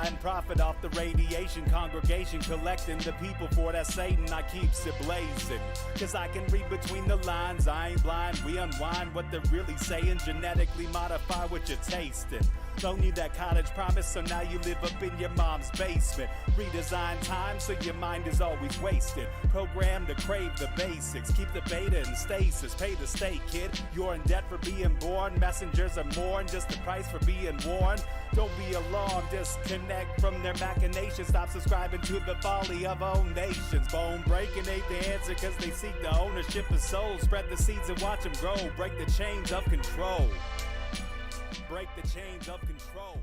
and profit off the radiation. Congregation collecting the people for that Satan. I keeps it blazing, cause I can read between the lines. I ain't blind, we unwind what they're really saying. Genetically modify what you're tasting. Don't need that cottage promise, so now you live up in your mom's basement. Redesign time so your mind is always wasted. Program to crave the basics. Keep the beta in stasis. Pay the state, kid. You're in debt for being born. Messengers are more than just the price for being warned. Don't be alarmed. Disconnect from their machinations. Stop subscribing to the folly of own nations. Bone breaking ain't the answer, cause they seek the ownership of souls. Spread the seeds and watch them grow. Break the chains of control. Break the chains of control.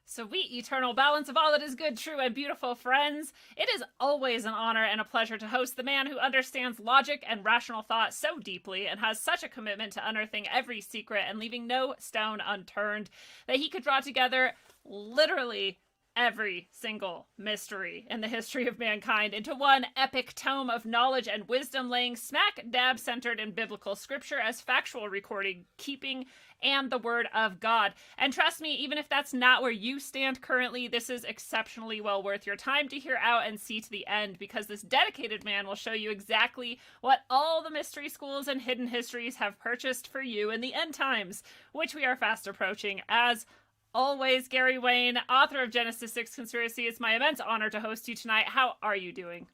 Sweet eternal balance of all that is good, true, and beautiful, friends. It is always an honor and a pleasure to host the man who understands logic and rational thought so deeply and has such a commitment to unearthing every secret and leaving no stone unturned that he could draw together literally every single mystery in the history of mankind into one epic tome of knowledge and wisdom, laying smack dab centered in biblical scripture as factual recording keeping and the word of God. And trust me, even if that's not where you stand currently, this is exceptionally well worth your time to hear out and see to the end, because this dedicated man will show you exactly what all the mystery schools and hidden histories have purchased for you in the end times, which we are fast approaching. As always, Gary Wayne, author of Genesis 6 Conspiracy, it's my immense honor to host you tonight. How are you doing?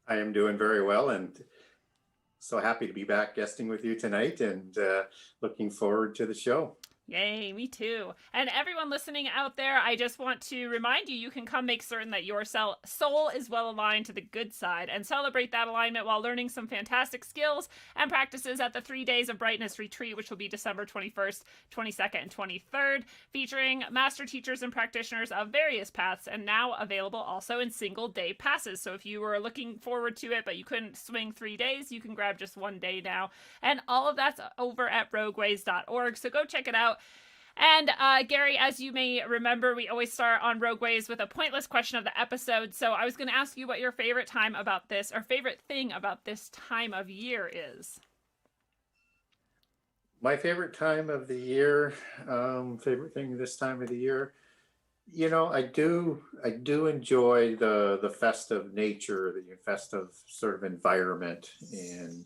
I am doing very well, and so happy to be back guesting with you tonight, and looking forward to the show. Yay, me too. And everyone listening out there, I just want to remind you, you can come make certain that your soul is well aligned to the good side and celebrate that alignment while learning some fantastic skills and practices at the 3 Days of Brightness retreat, which will be December 21st, 22nd, and 23rd, featuring master teachers and practitioners of various paths, and now available also in single day passes. So if you were looking forward to it, but you couldn't swing 3 days, you can grab just 1 day now. And all of that's over at rogueways.org. So go check it out. And Gary, as you may remember, we always start on Rogueways with a pointless question of the episode. So I was going to ask you what your favorite time about this, or favorite thing about this time of year is. My favorite time of the year, favorite thing this time of the year, you know, I do enjoy the festive nature, the festive sort of environment, and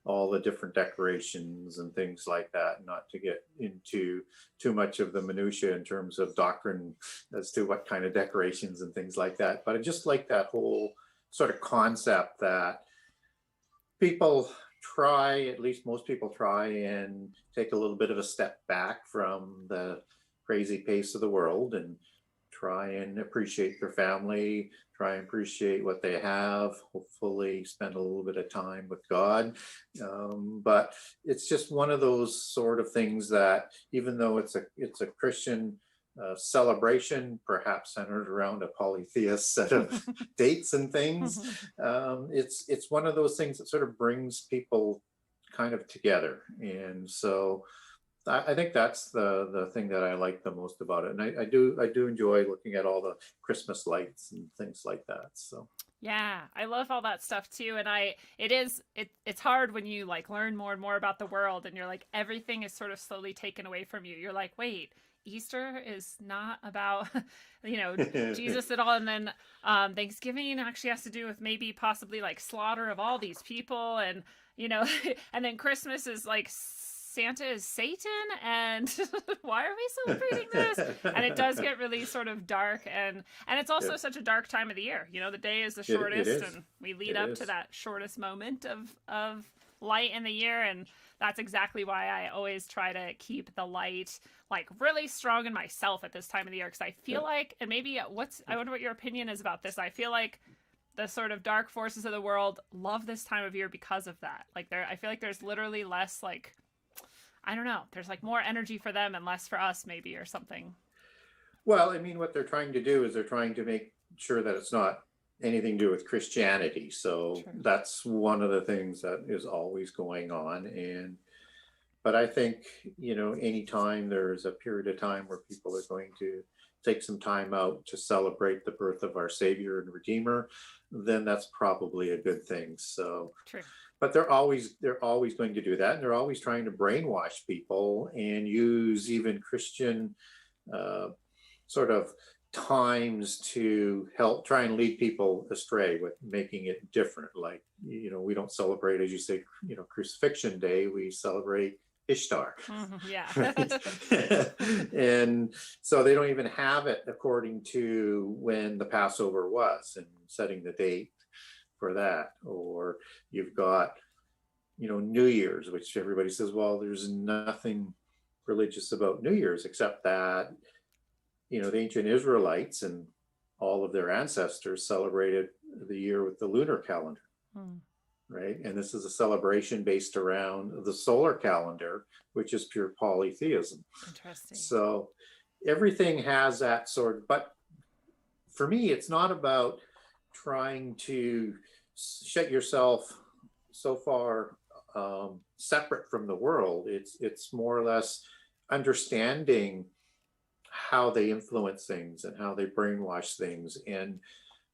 all the different decorations and things like that. Not to get into too much of the minutia in terms of doctrine as to what kind of decorations and things like that, but I just like that whole sort of concept that people try, at least most people try, and take a little bit of a step back from the crazy pace of the world and try and appreciate their family, try and appreciate what they have, hopefully spend a little bit of time with God. But it's just one of those sort of things that, even though it's a Christian celebration, perhaps centered around a polytheist set of dates and things, it's one of those things that sort of brings people kind of together. And so I think that's the thing that I like the most about it. And I do enjoy looking at all the Christmas lights and things like that. So yeah, I love all that stuff too. And it's hard when you like learn more and more about the world and you're like, everything is sort of slowly taken away from you. You're like, wait, Easter is not about, Jesus at all. And then Thanksgiving actually has to do with maybe possibly like slaughter of all these people. And, and then Christmas is like Santa is Satan, and why are we celebrating this? And it does get really sort of dark, and it's also such a dark time of the year. The day is the shortest, and we lead up to that shortest moment of light in the year, and that's exactly why I always try to keep the light like really strong in myself at this time of the year, because I feel like, and maybe I wonder what your opinion is about this. I feel like the sort of dark forces of the world love this time of year because of that. Like I feel like there's literally less like, I don't know, there's like more energy for them and less for us maybe, or something. Well, I mean, what they're trying to do is they're trying to make sure that it's not anything to do with Christianity. So True. That's one of the things that is always going on. But I think, anytime there's a period of time where people are going to take some time out to celebrate the birth of our Savior and Redeemer, then that's probably a good thing. So, True. but they're always going to do that, and they're always trying to brainwash people and use even Christian sort of times to help try and lead people astray with making it different. Like, we don't celebrate, as you say, Crucifixion Day. We celebrate Ishtar. Yeah. Right? And so they don't even have it according to when the Passover was and setting the date for that. Or you've got, New Year's, which everybody says, well, there's nothing religious about New Year's except that, the ancient Israelites and all of their ancestors celebrated the year with the lunar calendar. Right? And this is a celebration based around the solar calendar, which is pure polytheism. Interesting. So everything has that sort of, but for me, it's not about trying to shut yourself so far separate from the world. It's more or less understanding how they influence things and how they brainwash things, and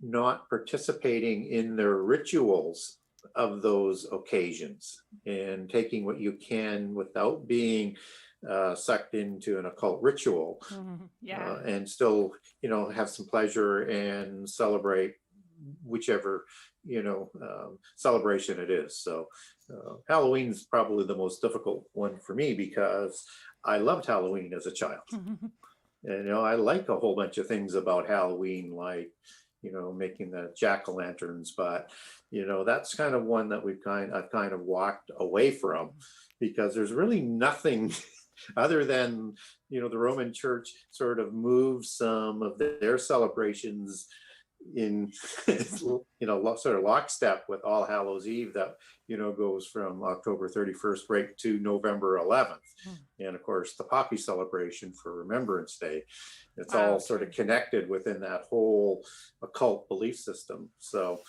not participating in their rituals of those occasions, and taking what you can without being sucked into an occult ritual. Yeah. And still, have some pleasure and celebrate whichever, celebration it is. So Halloween's probably the most difficult one for me, because I loved Halloween as a child. And, I like a whole bunch of things about Halloween, like, making the jack-o'-lanterns, but, that's kind of one that I've kind of walked away from, because there's really nothing other than, the Roman Church sort of moved some of their celebrations in, sort of lockstep with All Hallows Eve, that, goes from October 31st right to November 11th. And of course, the poppy celebration for Remembrance Day. It's all sort of connected within that whole occult belief system. So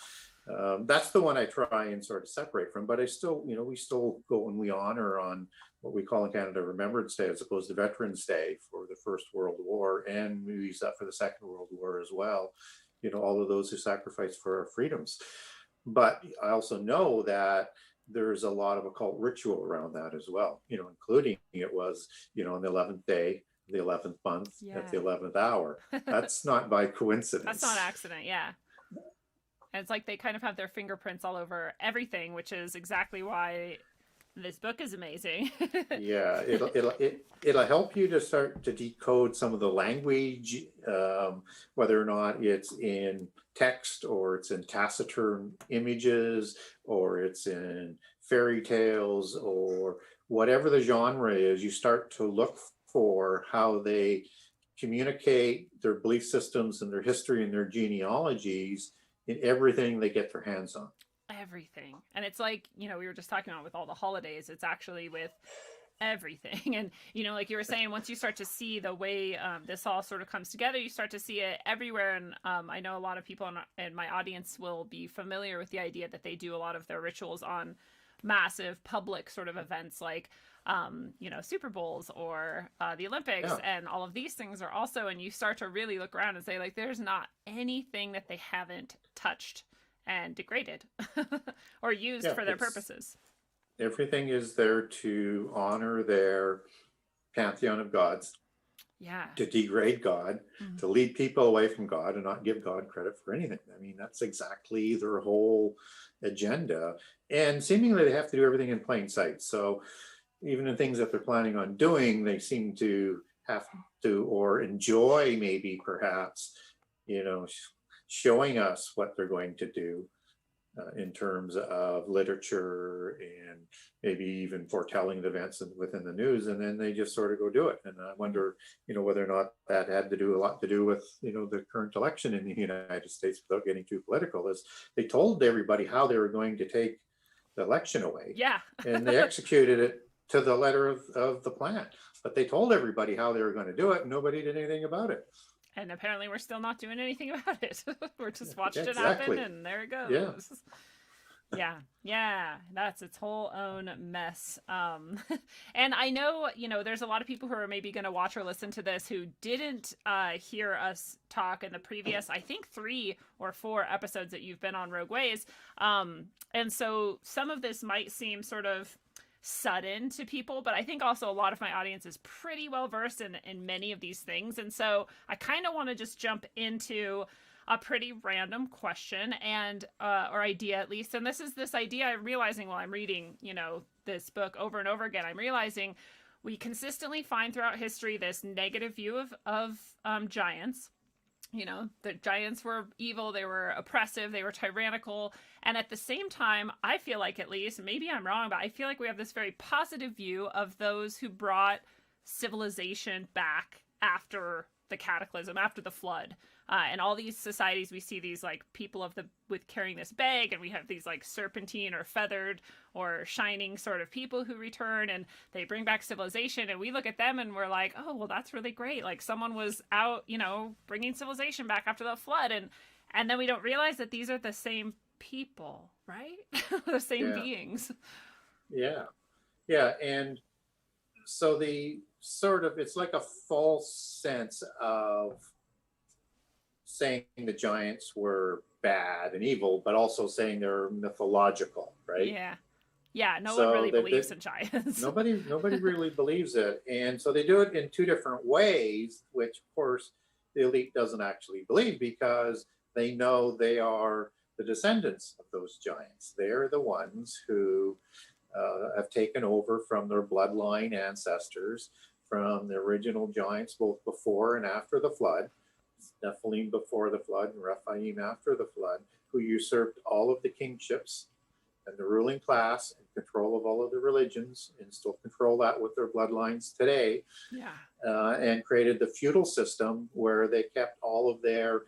that's the one I try and sort of separate from. But I still, we still go and we honor on what we call in Canada Remembrance Day, as opposed to Veterans Day for the First World War, and we use that for the Second World War as well. All of those who sacrificed for our freedoms. But I also know that there's a lot of occult ritual around that as well, including it was, on the 11th day, the 11th month, at the 11th hour. That's not by coincidence. That's not accident, yeah. And it's like they kind of have their fingerprints all over everything, which is exactly why this book is amazing. Yeah, it'll help you to start to decode some of the language, whether or not it's in text, or it's in taciturn images, or it's in fairy tales, or whatever the genre is. You start to look for how they communicate their belief systems and their history and their genealogies in everything they get their hands on. Everything. And it's like, we were just talking about with all the holidays, it's actually with everything. And, like you were saying, once you start to see the way this all sort of comes together, you start to see it everywhere. And I know a lot of people in my audience will be familiar with the idea that they do a lot of their rituals on massive public sort of events, like Super Bowls or the Olympics. And all of these things are also, and you start to really look around and say, like, there's not anything that they haven't touched and degraded or used for their purposes. Everything is there to honor their pantheon of gods, to degrade God, to lead people away from God and not give God credit for anything. I mean, that's exactly their whole agenda. And seemingly they have to do everything in plain sight. So even in things that they're planning on doing, they seem to have to, or enjoy maybe perhaps, showing us what they're going to do in terms of literature, and maybe even foretelling the events within the news, and then they just sort of go do it. And I wonder, whether or not that had a lot to do with, the current election in the United States, without getting too political, is they told everybody how they were going to take the election away. Yeah. And they executed it to the letter of the plan. But they told everybody how they were going to do it, and nobody did anything about it. And apparently we're still not doing anything about it. We're just watching it happen, and there it goes. Yeah. Yeah, that's its whole own mess. And I know, there's a lot of people who are maybe going to watch or listen to this who didn't hear us talk in the previous, I think, 3 or 4 episodes that you've been on Rogue Ways. And so some of this might seem sort of sudden to people, but I think also a lot of my audience is pretty well versed in many of these things. And so I kind of want to just jump into a pretty random question and or idea at least. And this idea I'm realizing while I'm reading, this book over and over again. I'm realizing we consistently find throughout history this negative view of giants. The giants were evil, they were oppressive, they were tyrannical. And at the same time, I feel like, at least, maybe I'm wrong, but I feel like we have this very positive view of those who brought civilization back after the cataclysm, after the flood. And all these societies, we see these like people with carrying this bag, and we have these like serpentine or feathered or shining sort of people who return, and they bring back civilization. And we look at them and we're like, oh, well, that's really great. Like someone was out, bringing civilization back after the flood, and then we don't realize that these are the same people, right? The same beings. Yeah, and so it's like a false sense of saying the giants were bad and evil, but also saying they're mythological, right? Yeah. No one really believes in giants. Nobody really believes it, and so they do it in 2 different ways, which of course the elite doesn't actually believe, because they know they are the descendants of those giants. They're the ones who have taken over from their bloodline ancestors, from the original giants, both before and after the flood. Nephilim before the flood and Rephaim after the flood, who usurped all of the kingships and the ruling class and control of all of the religions, and still control that with their bloodlines today. And created the feudal system where they kept all of their,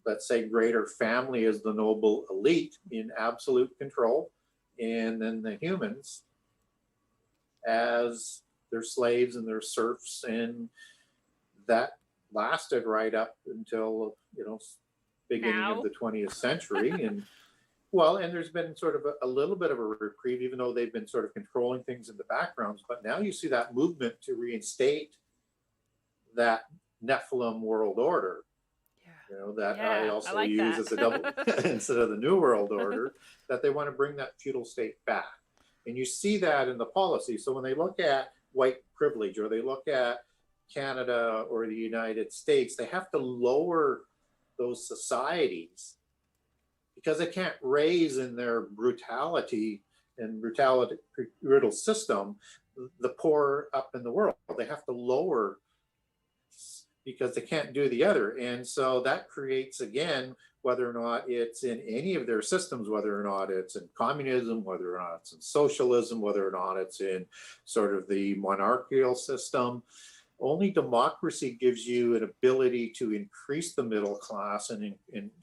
let's say, greater family as the noble elite in absolute control, and then the humans as their slaves and their serfs. And that lasted right up until beginning of the 20th century. And there's been sort of a little bit of a reprieve, even though they've been sort of controlling things in the backgrounds. But now you see that movement to reinstate that Nephilim world order, I also like use that as a double instead of the new world order, that they want to bring that feudal state back. And you see that in the policy. So when they look at white privilege, or they look at Canada or the United States, they have to lower those societies because they can't raise in their brutal system the poor up in the world. They have to lower because they can't do the other. And so that creates, again, whether or not it's in any of their systems, whether or not it's in communism, whether or not it's in socialism, whether or not it's in sort of the monarchical system, only democracy gives you an ability to increase the middle class and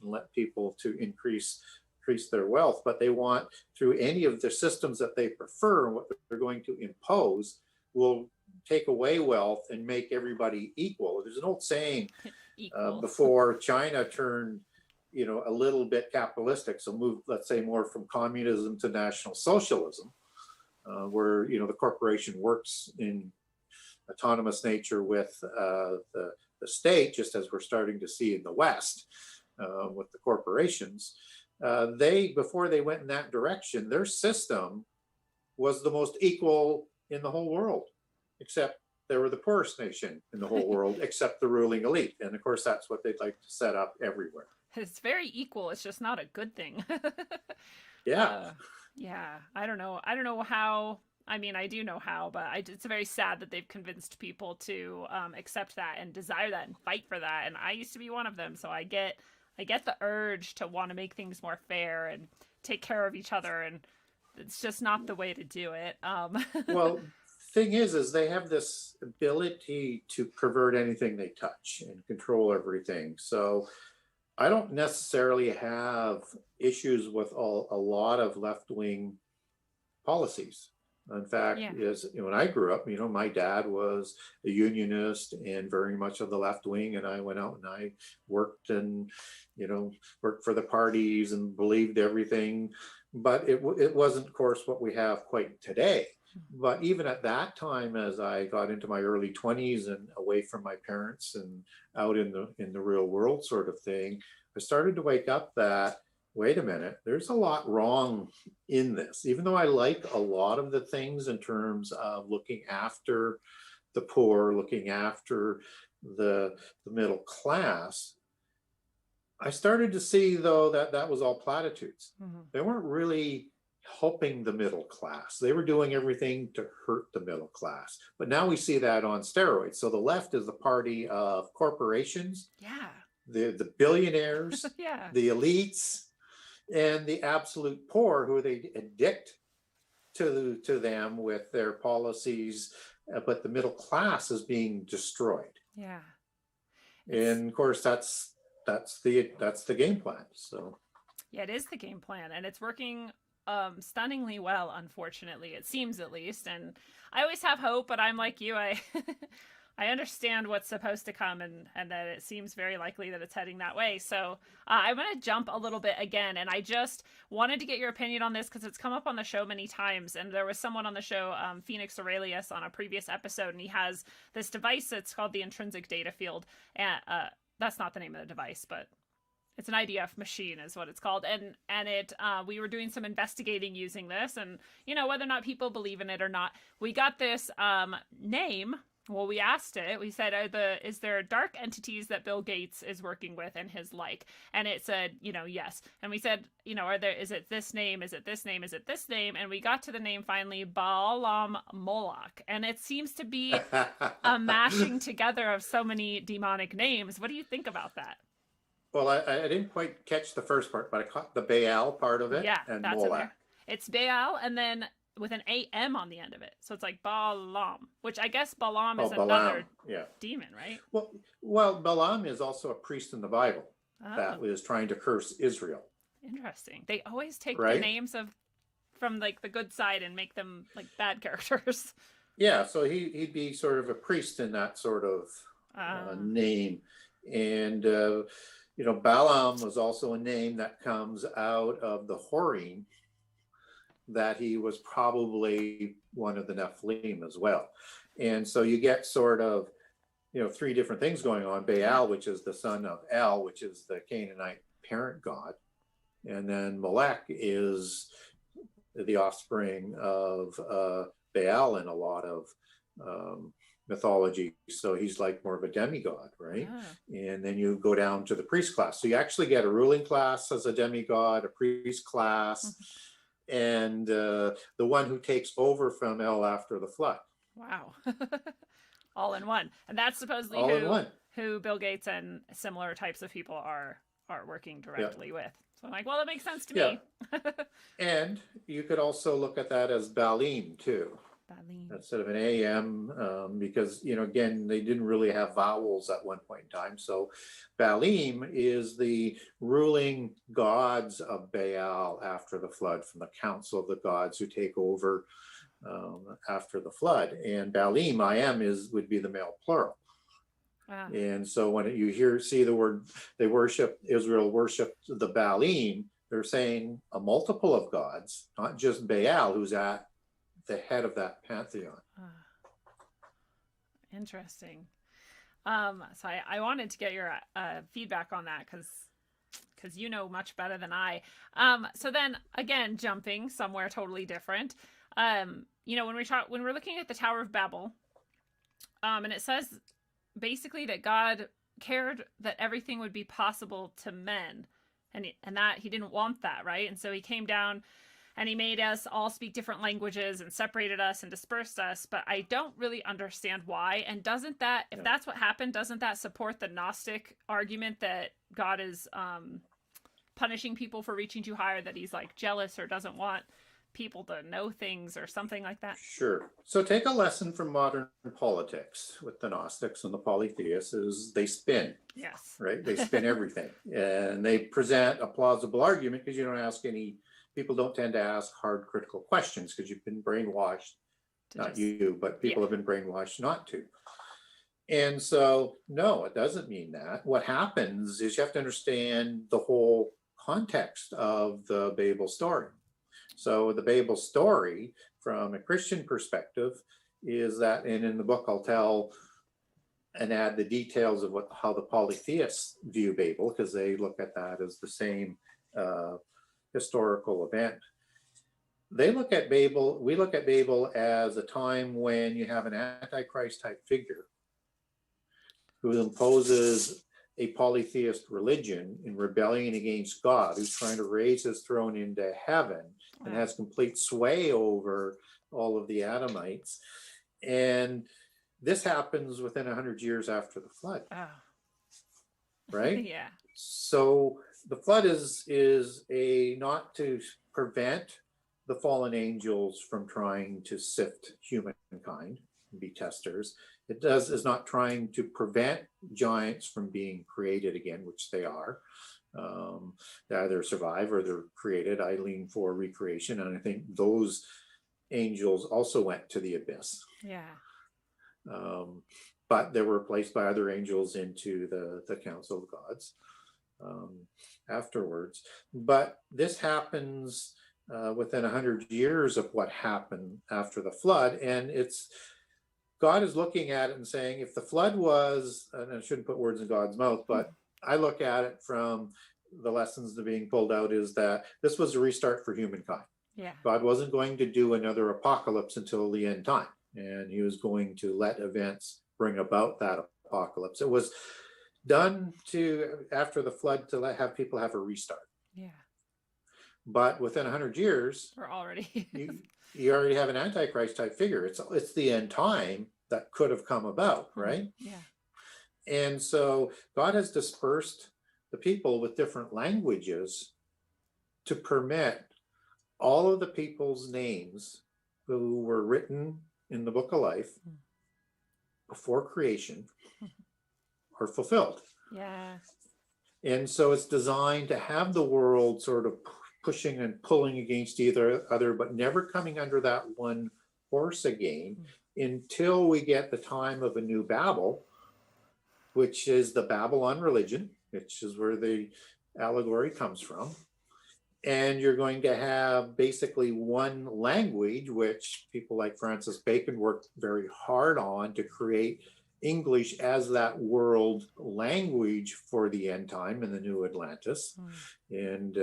let people to increase their wealth. But they want, through any of the systems that they prefer, what they're going to impose will take away wealth and make everybody equal. There's an old saying before China turned, a little bit capitalistic, so moved, let's say, more from communism to national socialism, where the corporation works in autonomous nature with the state, just as we're starting to see in the West with the corporations. Before they went in that direction, their system was the most equal in the whole world, except they were the poorest nation in the whole world, except the ruling elite. And of course, that's what they'd like to set up everywhere. It's very equal. It's just not a good thing. Yeah. I don't know how. I mean, I do know how, but it's very sad that they've convinced people to accept that and desire that and fight for that. And I used to be one of them, so I get the urge to want to make things more fair and take care of each other, and it's just not the way to do it. Well, thing is they have this ability to pervert anything they touch and control everything. So I don't necessarily have issues with a lot of left-wing policies. In fact, when I grew up, my dad was a unionist and very much of the left wing, and I went out and I worked and, worked for the parties and believed everything but it wasn't, of course, what we have quite today. But even at that time, as I got into my early 20s and away from my parents and out in the real world sort of thing, I started to wake up that, wait a minute, there's a lot wrong in this. Even though I like a lot of the things in terms of looking after the poor, looking after the middle class, I started to see, though, that that was all platitudes. They weren't really helping the middle class. They were doing everything to hurt the middle class. But now we see that on steroids. So the left is the party of corporations, Yeah. the billionaires, Yeah. the elites, and the absolute poor, who they addict to them with their policies. But the middle class is being destroyed. Yeah. And of course, that's the game plan. So Yeah, it is the game plan, and it's working stunningly well, unfortunately. It seems, at least. And I always have hope, but I'm like you. I I understand what's supposed to come, and that it seems very likely that it's heading that way. So I'm going to jump a little bit again, and I just wanted to get your opinion on this because it's come up on the show many times. And there was someone on the show, Phoenix Aurelius, on a previous episode, and he has this device that's called the intrinsic data field. And that's not the name of the device, but it's an IDF machine is what it's called. And it we were doing some investigating using this, and whether or not people believe in it or not, we got this name. Well, we asked it. We said, is there dark entities that Bill Gates is working with and his like? And it said, yes. And we said, is it this name? Is it this name? Is it this name? And we got to the name finally, Baalam Moloch. And it seems to be a mashing together of so many demonic names. What do you think about that? Well, I didn't quite catch the first part, but I caught the Baal part of it. Yeah, and that's Moloch. in there. It's Baal, and then with an AM on the end of it. So it's like Balaam, which I guess Balaam is another demon, right? Well, Balaam is also a priest in the Bible that Oh, is trying to curse Israel. interesting. They always take the Right? names from like the good side and make them like bad characters. Yeah, so he'd be sort of a priest in that sort of name. And, Balaam was also a name that comes out of the whoring, that he was probably one of the Nephilim as well. And so you get sort of, three different things going on. Baal, which is the son of El, which is the Canaanite parent god. And then Molech is the offspring of Baal in a lot of mythology. So he's like more of a demigod, right? And then you go down to the priest class. So you actually get a ruling class as a demigod, a priest class, and the one who takes over from El after the flood. Wow. All in one. And that's supposedly All in one. who Bill Gates and similar types of people are working directly with. So I'm like, well, that makes sense to me. And you could also look at that as Baalim too, Baalim. instead of an AM, because, again, they didn't really have vowels at one point in time. So Baalim is the ruling gods of Baal after the flood, from the council of the gods who take over after the flood. And Baalim, would be the male plural. Wow. And so when you see the word, Israel worshiped the Baalim, they're saying a multiple of gods, not just Baal, who's at the head of that pantheon. Interesting. So I wanted to get your feedback on that because you know much better than I. So then again, jumping somewhere totally different. When we're looking at the Tower of Babel, and it says basically that God cared that everything would be possible to men, and that he didn't want that, right? And so he came down and he made us all speak different languages and separated us and dispersed us. But I don't really understand why. And doesn't that, if that's what happened, doesn't that support the Gnostic argument that God is punishing people for reaching too high, or that he's like jealous or doesn't want people to know things or something like that? Sure. So take a lesson from modern politics with the Gnostics and the polytheists is they spin. Yes. Right? They spin everything. And they present a plausible argument because people don't tend to ask hard critical questions because you've been brainwashed, you, but people have been brainwashed not to. And so, no, it doesn't mean that. What happens is you have to understand the whole context of the Babel story. So the Babel story, from a Christian perspective, is that, and in the book I'll tell and add the details of how the polytheists view Babel, because they look at that as the same historical event. They look at Babel, we look at Babel as a time when you have an Antichrist type figure who imposes a polytheist religion in rebellion against God, who's trying to raise his throne into heaven and has complete sway over all of the Adamites. And this happens within 100 years after the flood. Oh. Right? Yeah. So the flood is a not to prevent the fallen angels from trying to sift humankind and be testers. It is not trying to prevent giants from being created again, which they are. They either survive or they're created. I lean for recreation, and I think those angels also went to the abyss. Yeah. But they were replaced by other angels into the council of gods afterwards. But this happens within 100 years of what happened after the flood, and God is looking at it and saying, if the flood was, and I shouldn't put words in God's mouth, but I look at it from the lessons that are being pulled out, is that this was a restart for humankind. Yeah. God wasn't going to do another apocalypse until the end time, and he was going to let events bring about that apocalypse. It was done after the flood to have people have a restart. Yeah. But within 100 years, we're already you already have an Antichrist type figure. It's the end time that could have come about, right? Yeah. And so God has dispersed the people with different languages to permit all of the people's names who were written in the Book of Life before creation are fulfilled. Yeah. And so it's designed to have the world sort of pushing and pulling against either other, but never coming under that one horse again until we get the time of a new Babel, which is the Babylon religion, which is where the allegory comes from. And you're going to have basically one language, which people like Francis Bacon worked very hard on to create English as that world language for the end time in the New Atlantis, and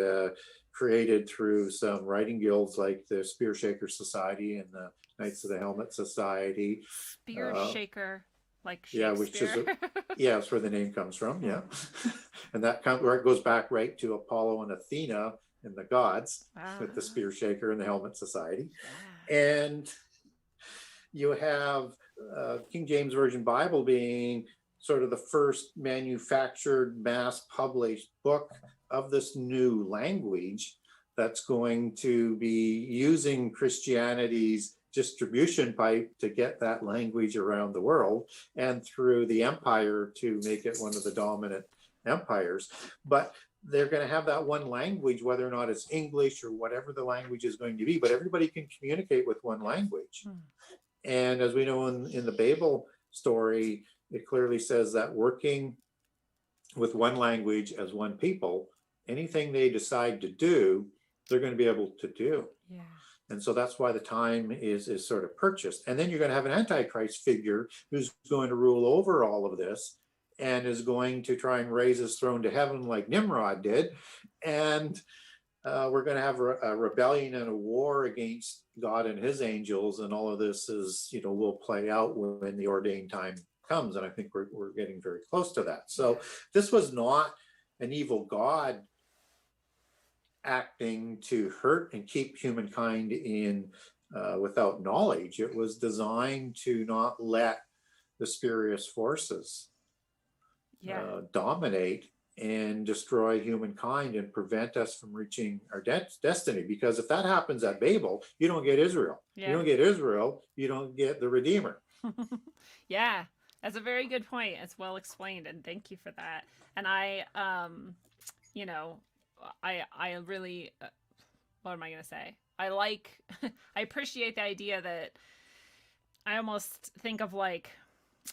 created through some writing guilds like the Spear Shaker Society and the Knights of the Helmet Society. Spear Shaker, like Shakespeare. Yeah, which is that's where the name comes from. Yeah, and that goes back right to Apollo and Athena and the gods with the Spear Shaker and the Helmet Society. And you have King James Version Bible being sort of the first manufactured, mass published book of this new language that's going to be using Christianity's distribution pipe to get that language around the world, and through the empire to make it one of the dominant empires. But they're going to have that one language, whether or not it's English or whatever the language is going to be, but everybody can communicate with one language. And as we know in the Babel story, it clearly says that working with one language as one people, anything they decide to do, they're going to be able to do. Yeah. And so that's why the time is sort of purchased. And then you're going to have an Antichrist figure who's going to rule over all of this and is going to try and raise his throne to heaven like Nimrod did. And we're going to have a rebellion and a war against God and his angels. And all of this will play out when the ordained time comes. And I think we're getting very close to that. So this was not an evil God acting to hurt and keep humankind in without knowledge. It was designed to not let the spurious forces dominate and destroy humankind and prevent us from reaching our destiny. Because if that happens at Babel, you don't get Israel. You don't get Israel, you don't get the Redeemer. Yeah, that's a very good point. It's well explained, and thank you for that. And I really, what am I going to say? I appreciate the idea that I almost think of like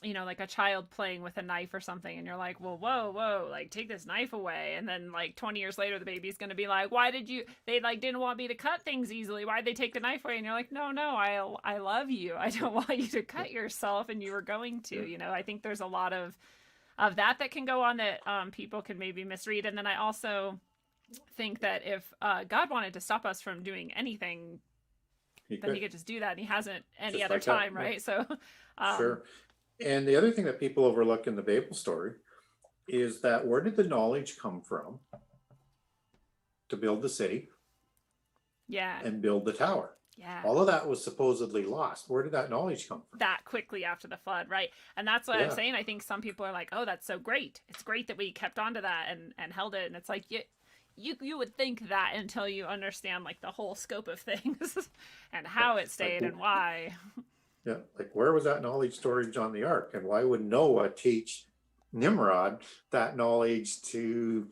you know, like a child playing with a knife or something, and you're like, well, whoa, like take this knife away, and then like 20 years later the baby's going to be like, why did you, they like didn't want me to cut things easily, why'd they take the knife away? And you're like, no, I love you, I don't want you to cut yourself, and you were going to, you know. I think there's a lot of that can go on that people can maybe misread. And then I also think that if God wanted to stop us from doing anything, then he could just do that, and he hasn't any Just other like that, time, right? yeah. So Sure. And the other thing that people overlook in the Babel story is that where did the knowledge come from to build the city yeah, and build the tower? yeah, All of that was supposedly lost. Where did that knowledge come from? that quickly after the flood, right? And that's what I'm Yeah. saying. I think some people are like, oh, that's so great, it's great that we kept on to that and held it. And it's like, you would think that until you understand like the whole scope of things and how it stayed and why. Yeah, like where was that knowledge storage on the ark? And why would Noah teach Nimrod that knowledge to,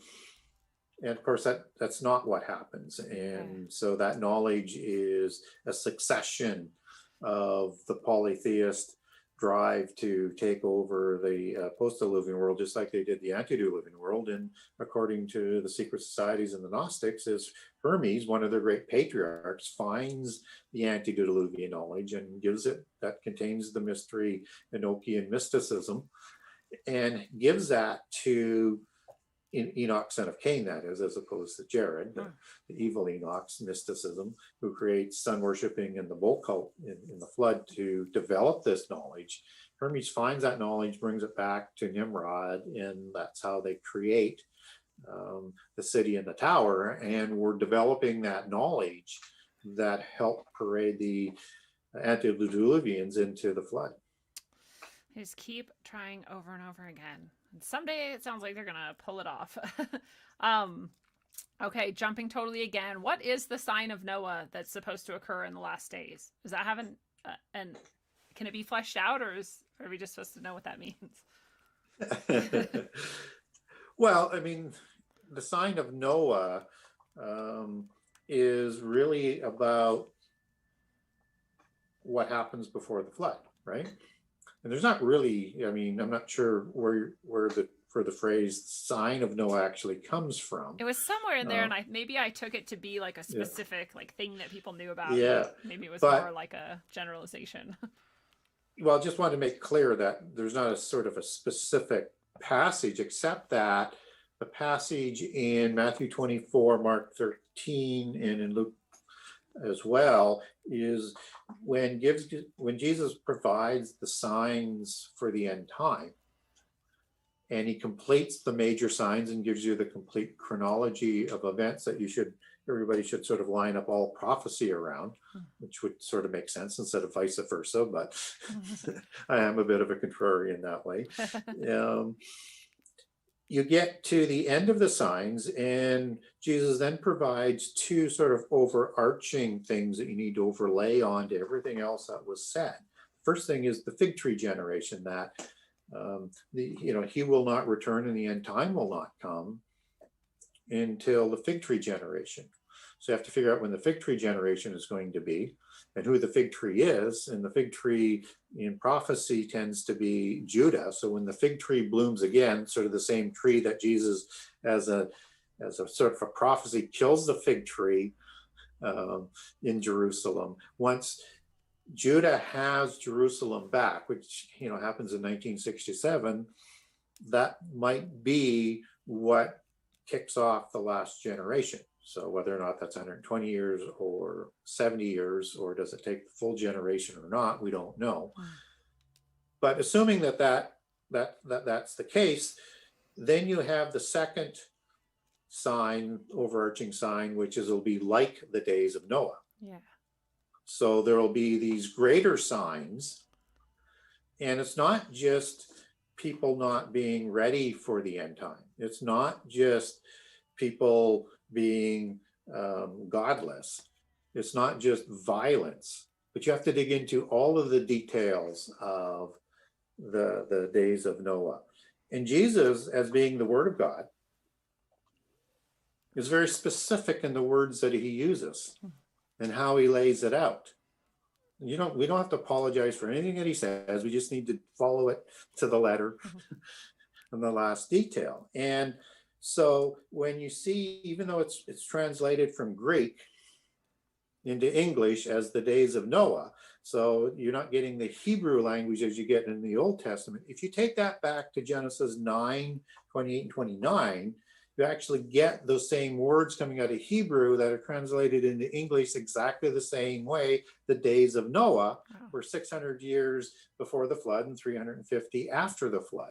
and of course that's not what happens. And so that knowledge is a succession of the polytheist drive to take over the post-Diluvian world, just like they did the antediluvian world. And according to the secret societies and the Gnostics, is Hermes, one of the great patriarchs, finds the antediluvian knowledge and gives it, that contains the mystery Enochian mysticism, and gives that to Enoch, son of Cain, that is, as opposed to Jared, the evil Enoch's mysticism, who creates sun worshipping and the bull cult in the flood to develop this knowledge. Hermes finds that knowledge, brings it back to Nimrod, and that's how they create the city and the tower. And we're developing that knowledge that helped parade the antediluvians into the flood. They just keep trying over and over again. And someday it sounds like they're gonna pull it off. Okay, jumping totally again. What is the sign of Noah that's supposed to occur in the last days? Does that have and can it be fleshed out, or are we just supposed to know what that means? Well, I mean, the sign of Noah is really about what happens before the flood, right? And there's not really, I mean, I'm not sure where the phrase sign of Noah actually comes from. It was somewhere in there, and maybe I took it to be like a specific like thing that people knew about. Yeah, maybe it was more like a generalization. Well, I just wanted to make clear that there's not a sort of a specific passage, except that the passage in Matthew 24, Mark 13, and in Luke as well is when Jesus provides the signs for the end time, and he completes the major signs and gives you the complete chronology of events that everybody should sort of line up all prophecy around, which would sort of make sense instead of vice versa, but I am a bit of a contrarian that way. You get to the end of the signs, and Jesus then provides two sort of overarching things that you need to overlay onto everything else that was said. First thing is the fig tree generation, that he will not return and the end time will not come until the fig tree generation. So you have to figure out when the fig tree generation is going to be and who the fig tree is. And the fig tree in prophecy tends to be Judah. So when the fig tree blooms again, sort of the same tree that Jesus, as a sort of a prophecy, kills the fig tree in Jerusalem. Once Judah has Jerusalem back, which happens in 1967, that might be what kicks off the last generation. So whether or not that's 120 years or 70 years, or does it take the full generation or not, we don't know. But assuming that's the case, then you have the second sign, overarching sign, which is it'll be like the days of Noah. Yeah. So there will be these greater signs, and it's not just people not being ready for the end time. It's not just people being godless. It's not just violence, but you have to dig into all of the details of the days of Noah. And Jesus, as being the Word of God, is very specific in the words that he uses and how he lays it out. We don't have to apologize for anything that he says. We just need to follow it to the letter and the last detail. And so when you see, even though it's translated from Greek into English as the days of Noah, so you're not getting the Hebrew language as you get in the Old Testament. If you take that back to Genesis 9:28 and 29, you actually get those same words coming out of Hebrew that are translated into English exactly the same way. The days of Noah were 600 years before the flood and 350 after the flood.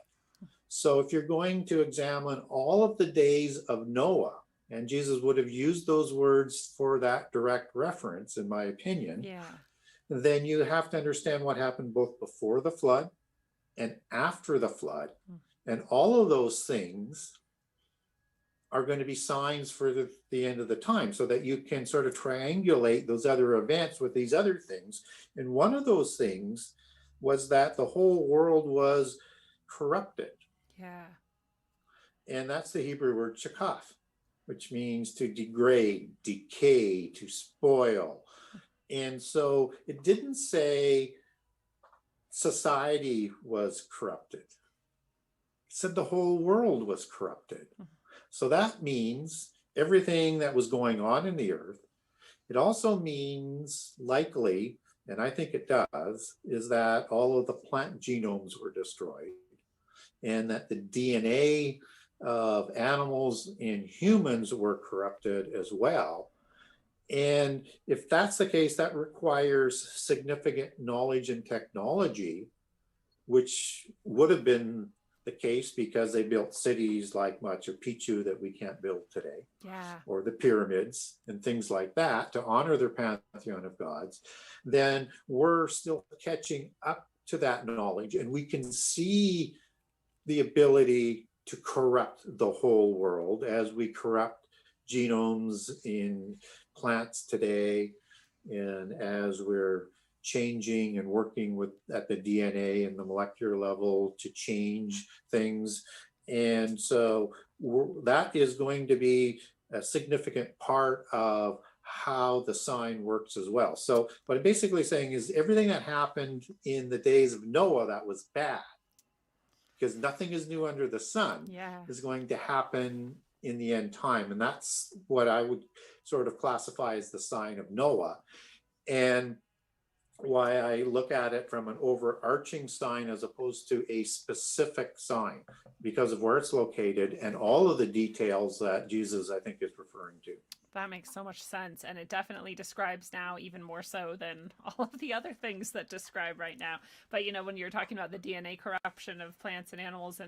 So if you're going to examine all of the days of Noah, and Jesus would have used those words for that direct reference, in my opinion, then you have to understand what happened both before the flood and after the flood. And all of those things are going to be signs for the end of the time, so that you can sort of triangulate those other events with these other things. And one of those things was that the whole world was corrupted. And that's the Hebrew word shakaf, which means to degrade, decay, to spoil. And so it didn't say society was corrupted. It said the whole world was corrupted. So that means everything that was going on in the earth. It also means, likely, and I think it does, is that all of the plant genomes were destroyed, and that the DNA of animals and humans were corrupted as well. And if that's the case, that requires significant knowledge and technology, which would have been the case because they built cities like Machu Picchu that we can't build today, or the pyramids and things like that to honor their pantheon of gods. Then we're still catching up to that knowledge, and we can see the ability to corrupt the whole world as we corrupt genomes in plants today, and as we're changing and working with at the DNA and the molecular level to change things. And so that is going to be a significant part of how the sign works as well. So what I'm basically saying is everything that happened in the days of Noah that was bad, because nothing is new under the sun, is going to happen in the end time. And that's what I would sort of classify as the sign of Noah. And why I look at it from an overarching sign as opposed to a specific sign, because of where it's located and all of the details that Jesus, I think, is referring to. That makes so much sense. And it definitely describes now even more so than all of the other things that describe right now. But, you know, when you're talking about the DNA corruption of plants and animals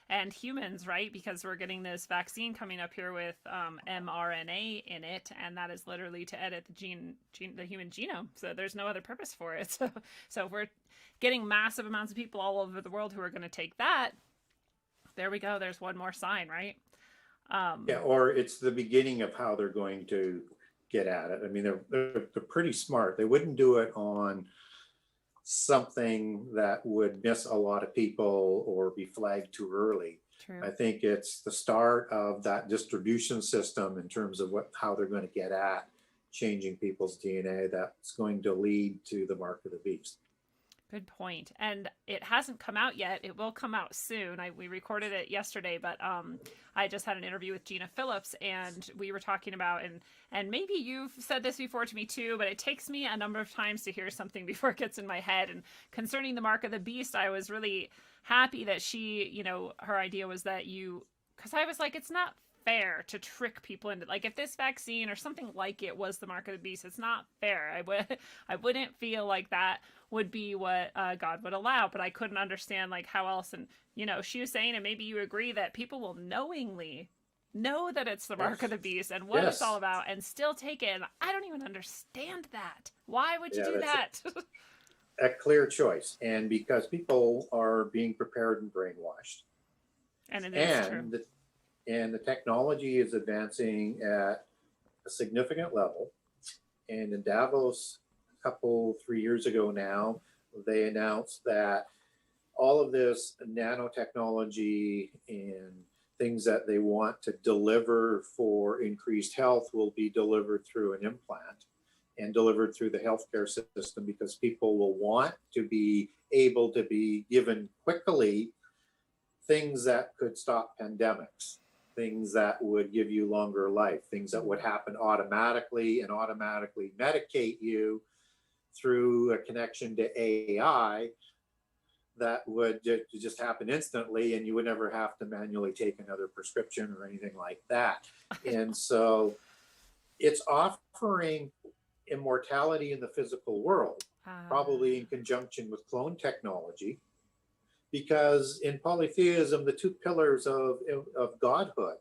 and humans, right? Because we're getting this vaccine coming up here with mRNA in it, and that is literally to edit the human genome. So there's no other purpose for it. So if we're getting massive amounts of people all over the world who are going to take that, there we go. There's one more sign, right? Or it's the beginning of how they're going to get at it. I mean, they're pretty smart. They wouldn't do it on something that would miss a lot of people or be flagged too early. True. I think it's the start of that distribution system in terms of how they're going to get at changing people's DNA that's going to lead to the mark of the beast. Good point. And it hasn't come out yet. It will come out soon. We recorded it yesterday, but I just had an interview with Gina Phillips, and we were talking about, and maybe you've said this before to me too, but it takes me a number of times to hear something before it gets in my head. And concerning the mark of the beast, I was really happy that she, you know, her idea was that because I was like, it's not fair to trick people into, like, if this vaccine or something like it was the mark of the beast, it's not fair. I wouldn't feel like that would be what God would allow, but I couldn't understand like how else. And you know, she was saying, and maybe you agree, that people will knowingly know that it's the mark of the beast and what it's all about and still take it. And I don't even understand that. Why would you do that? A clear choice, and because people are being prepared and brainwashed, and it is true. And the technology is advancing at a significant level. And in Davos, 3 years ago now, they announced that all of this nanotechnology and things that they want to deliver for increased health will be delivered through an implant. and delivered through the healthcare system, because people will want to be able to be given quickly things that could stop pandemics, things that would give you longer life, things that would happen automatically and automatically medicate you through a connection to AI that would just happen instantly, and you would never have to manually take another prescription or anything like that. And so it's offering immortality in the physical world, probably in conjunction with clone technology, because in polytheism, the two pillars of godhood,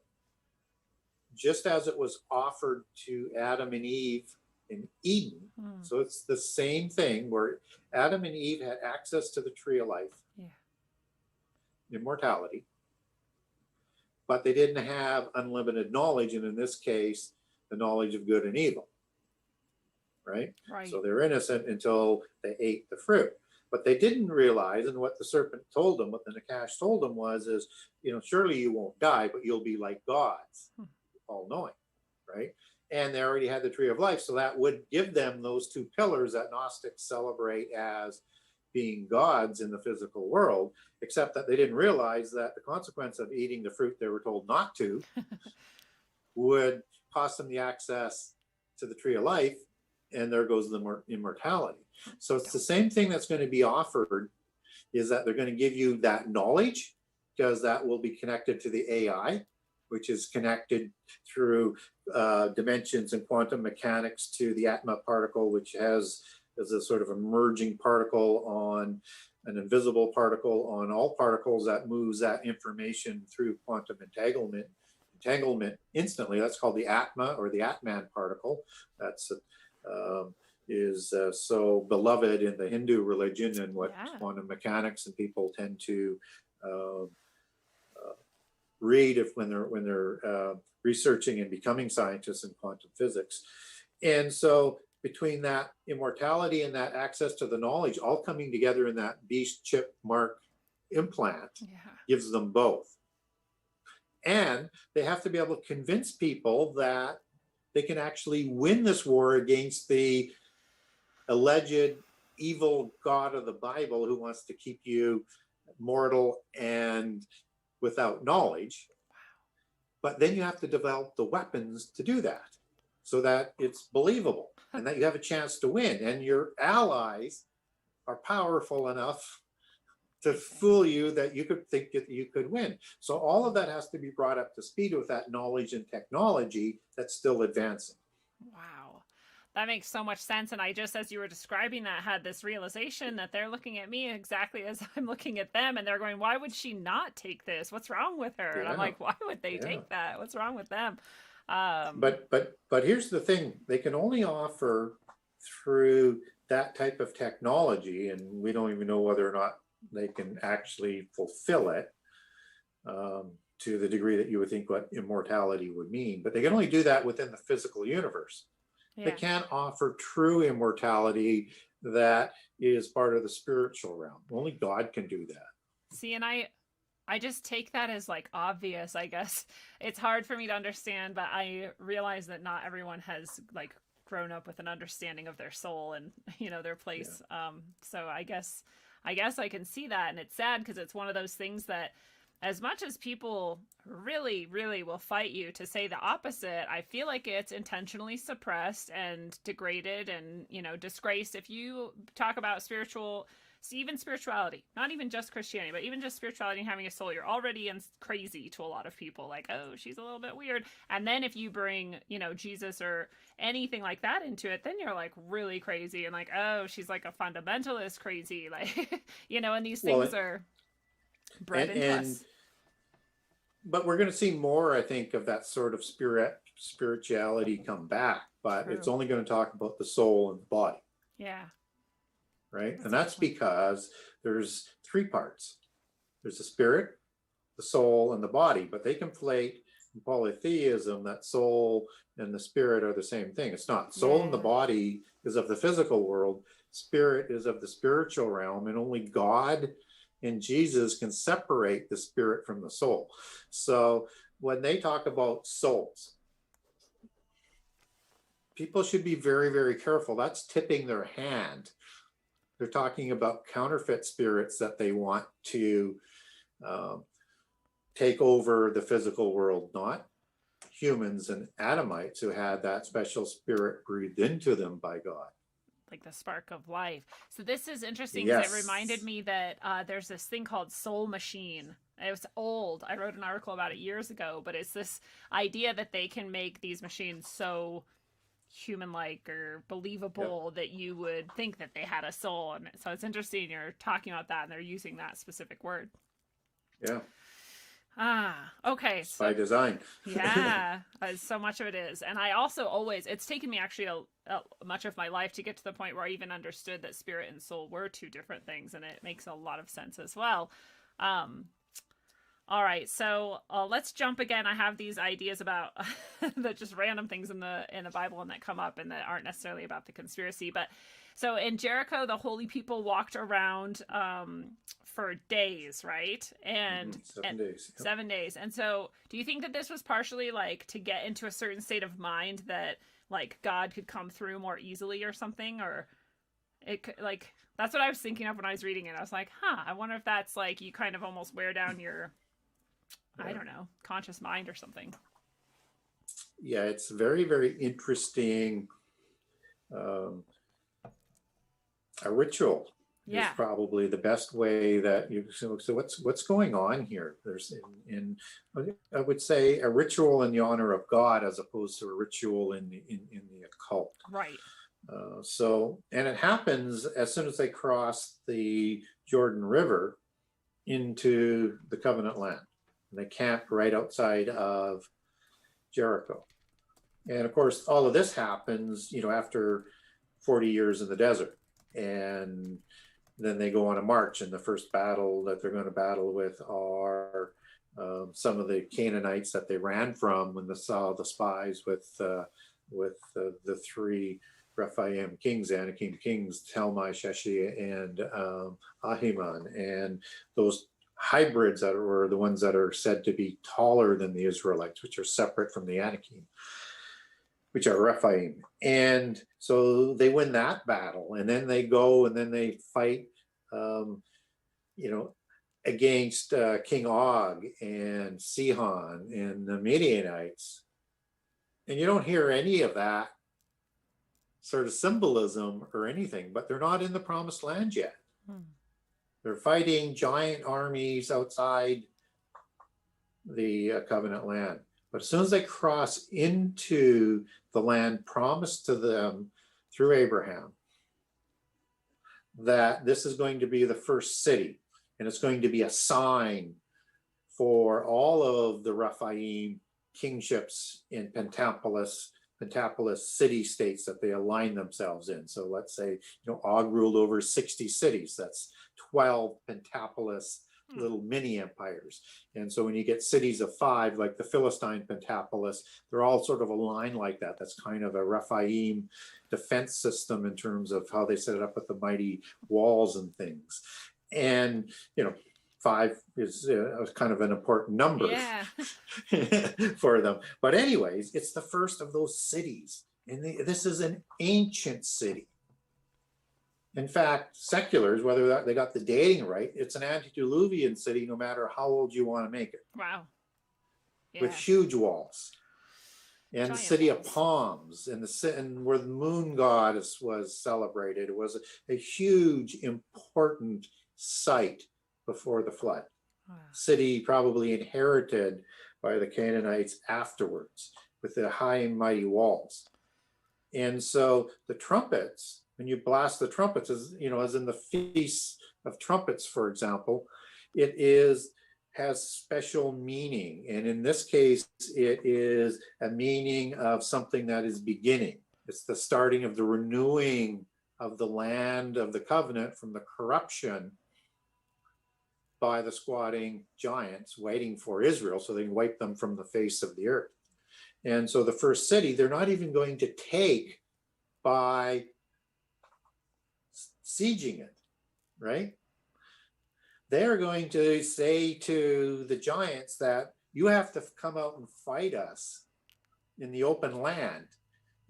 just as it was offered to Adam and Eve in Eden, so it's the same thing where Adam and Eve had access to the tree of life, immortality, but they didn't have unlimited knowledge, and in this case, the knowledge of good and evil, right? So they're innocent until they ate the fruit. But they didn't realize, and what the serpent told them, what the Nakash told them was, surely you won't die, but you'll be like gods, all knowing, right? And they already had the tree of life. So that would give them those two pillars that Gnostics celebrate as being gods in the physical world, except that they didn't realize that the consequence of eating the fruit they were told not to would cost them the access to the tree of life, and there goes the immortality. So it's the same thing that's going to be offered, is that they're going to give you that knowledge, because that will be connected to the AI, which is connected through dimensions and quantum mechanics to the Atma particle, which is a sort of emerging particle on an invisible particle on all particles that moves that information through quantum entanglement instantly. That's called the Atma or the Atman particle. That's is so beloved in the Hindu religion, and what quantum mechanics and people tend to read when they're researching and becoming scientists in quantum physics. And so between that immortality and that access to the knowledge all coming together in that beast chip mark implant gives them both. And they have to be able to convince people that they can actually win this war against the alleged evil God of the Bible who wants to keep you mortal and without knowledge. But then you have to develop the weapons to do that so that it's believable and that you have a chance to win. And your allies are powerful enough to fool you that you could think that you could win. So all of that has to be brought up to speed with that knowledge and technology that's still advancing. Wow. That makes so much sense. And I just, as you were describing that, had this realization that they're looking at me exactly as I'm looking at them. And they're going, why would she not take this? What's wrong with her? And I'm like, why would they take that? What's wrong with them? But here's the thing. They can only offer through that type of technology, and we don't even know whether or not they can actually fulfill it to the degree that you would think what immortality would mean. But they can only do that within the physical universe. They can't offer true immortality that is part of the spiritual realm. Only God can do that. See, and I just take that as like obvious, I guess. It's hard for me to understand, but I realize that not everyone has like grown up with an understanding of their soul and, their place. So I guess I can see that, and it's sad because it's one of those things that as much as people really, really will fight you to say the opposite, I feel like it's intentionally suppressed and degraded and, disgraced. If you talk about even spirituality, not even just Christianity, but even just spirituality and having a soul, you're already crazy to a lot of people. Like, oh, she's a little bit weird. And then if you bring, Jesus or anything like that into it, then you're like really crazy and like, oh, she's like a fundamentalist crazy. Like, and these things are bred into us. But we're going to see more, I think, of that sort of spirituality come back, but it's only going to talk about the soul and the body. Yeah. Right? And that's because there's three parts. There's the spirit, the soul, and the body, but they conflate in polytheism that soul and the spirit are the same thing. It's not. Soul and the body is of the physical world. Spirit is of the spiritual realm, and only God and Jesus can separate the spirit from the soul. So when they talk about souls, people should be very, very careful. That's tipping their hand. They're talking about counterfeit spirits that they want to take over the physical world, not humans and Adamites who had that special spirit breathed into them by God. Like the spark of life. So this is interesting because Yes. it reminded me that there's this thing called soul machine. It was old. I wrote an article about it years ago, but it's this idea that they can make these machines so human-like or believable that you would think that they had a soul. And so it's interesting you're talking about that and they're using that specific word. Yeah. Okay. So, by design. Yeah, so much of it is. And I also always, it's taken me actually much of my life to get to the point where I even understood that spirit and soul were two different things, and it makes a lot of sense as well. All right, so let's jump again. I have these ideas about that just random things in the Bible and that come up and that aren't necessarily about the conspiracy. But so in Jericho, the holy people walked around for days, right? And 7 days. 7 days. And so do you think that this was partially like to get into a certain state of mind that like God could come through more easily or something? Or it could, like, that's what I was thinking of when I was reading it. I was like, I wonder if that's like you kind of almost wear down your, I don't know, conscious mind or something. Yeah, it's very, very interesting. A ritual is probably the best way that you. So what's going on here? There's I would say a ritual in the honor of God as opposed to a ritual in the occult. Right. And it happens as soon as they cross the Jordan River into the covenant land. They camp right outside of Jericho. And of course, all of this happens, after 40 years in the desert. And then they go on a march, and the first battle that they're going to battle with are some of the Canaanites that they ran from when they saw the spies with the three Rephaim kings, Anakim kings, Talmai, Sheshi, and Ahiman. And those hybrids that were the ones that are said to be taller than the Israelites, which are separate from the Anakim, which are Rephaim. And so they win that battle, and then they go and then they fight, against King Og and Sihon and the Midianites. And you don't hear any of that sort of symbolism or anything, but they're not in the promised land yet. They're fighting giant armies outside the covenant land. But as soon as they cross into the land promised to them through Abraham, that this is going to be the first city, and it's going to be a sign for all of the Rephaim kingships in Pentapolis city states that they align themselves in. So let's say, Og ruled over 60 cities. That's 12 Pentapolis little mini empires. And so when you get cities of 5, like the Philistine Pentapolis, they're all sort of aligned like that. That's kind of a Rephaim defense system in terms of how they set it up with the mighty walls and things. And, 5 is kind of an important number for them. But anyways, it's the first of those cities. And this is an ancient city. In fact, seculars, whether they got the dating right, it's an antediluvian city no matter how old you want to make it. Wow. Yeah. With huge walls. And Giant the city walls. of palms, and where the moon goddess was celebrated. It was a huge, important site before the flood. Wow. City probably inherited by the Canaanites afterwards with the high and mighty walls. And so the trumpets, when you blast the trumpets, as in the Feast of Trumpets, for example, it has special meaning. And in this case, it is a meaning of something that is beginning. It's the starting of the renewing of the land of the covenant from the corruption by the squatting giants waiting for Israel so they can wipe them from the face of the earth. And so the first city, they're not even going to take by sieging it, right? They're going to say to the giants that you have to come out and fight us in the open land.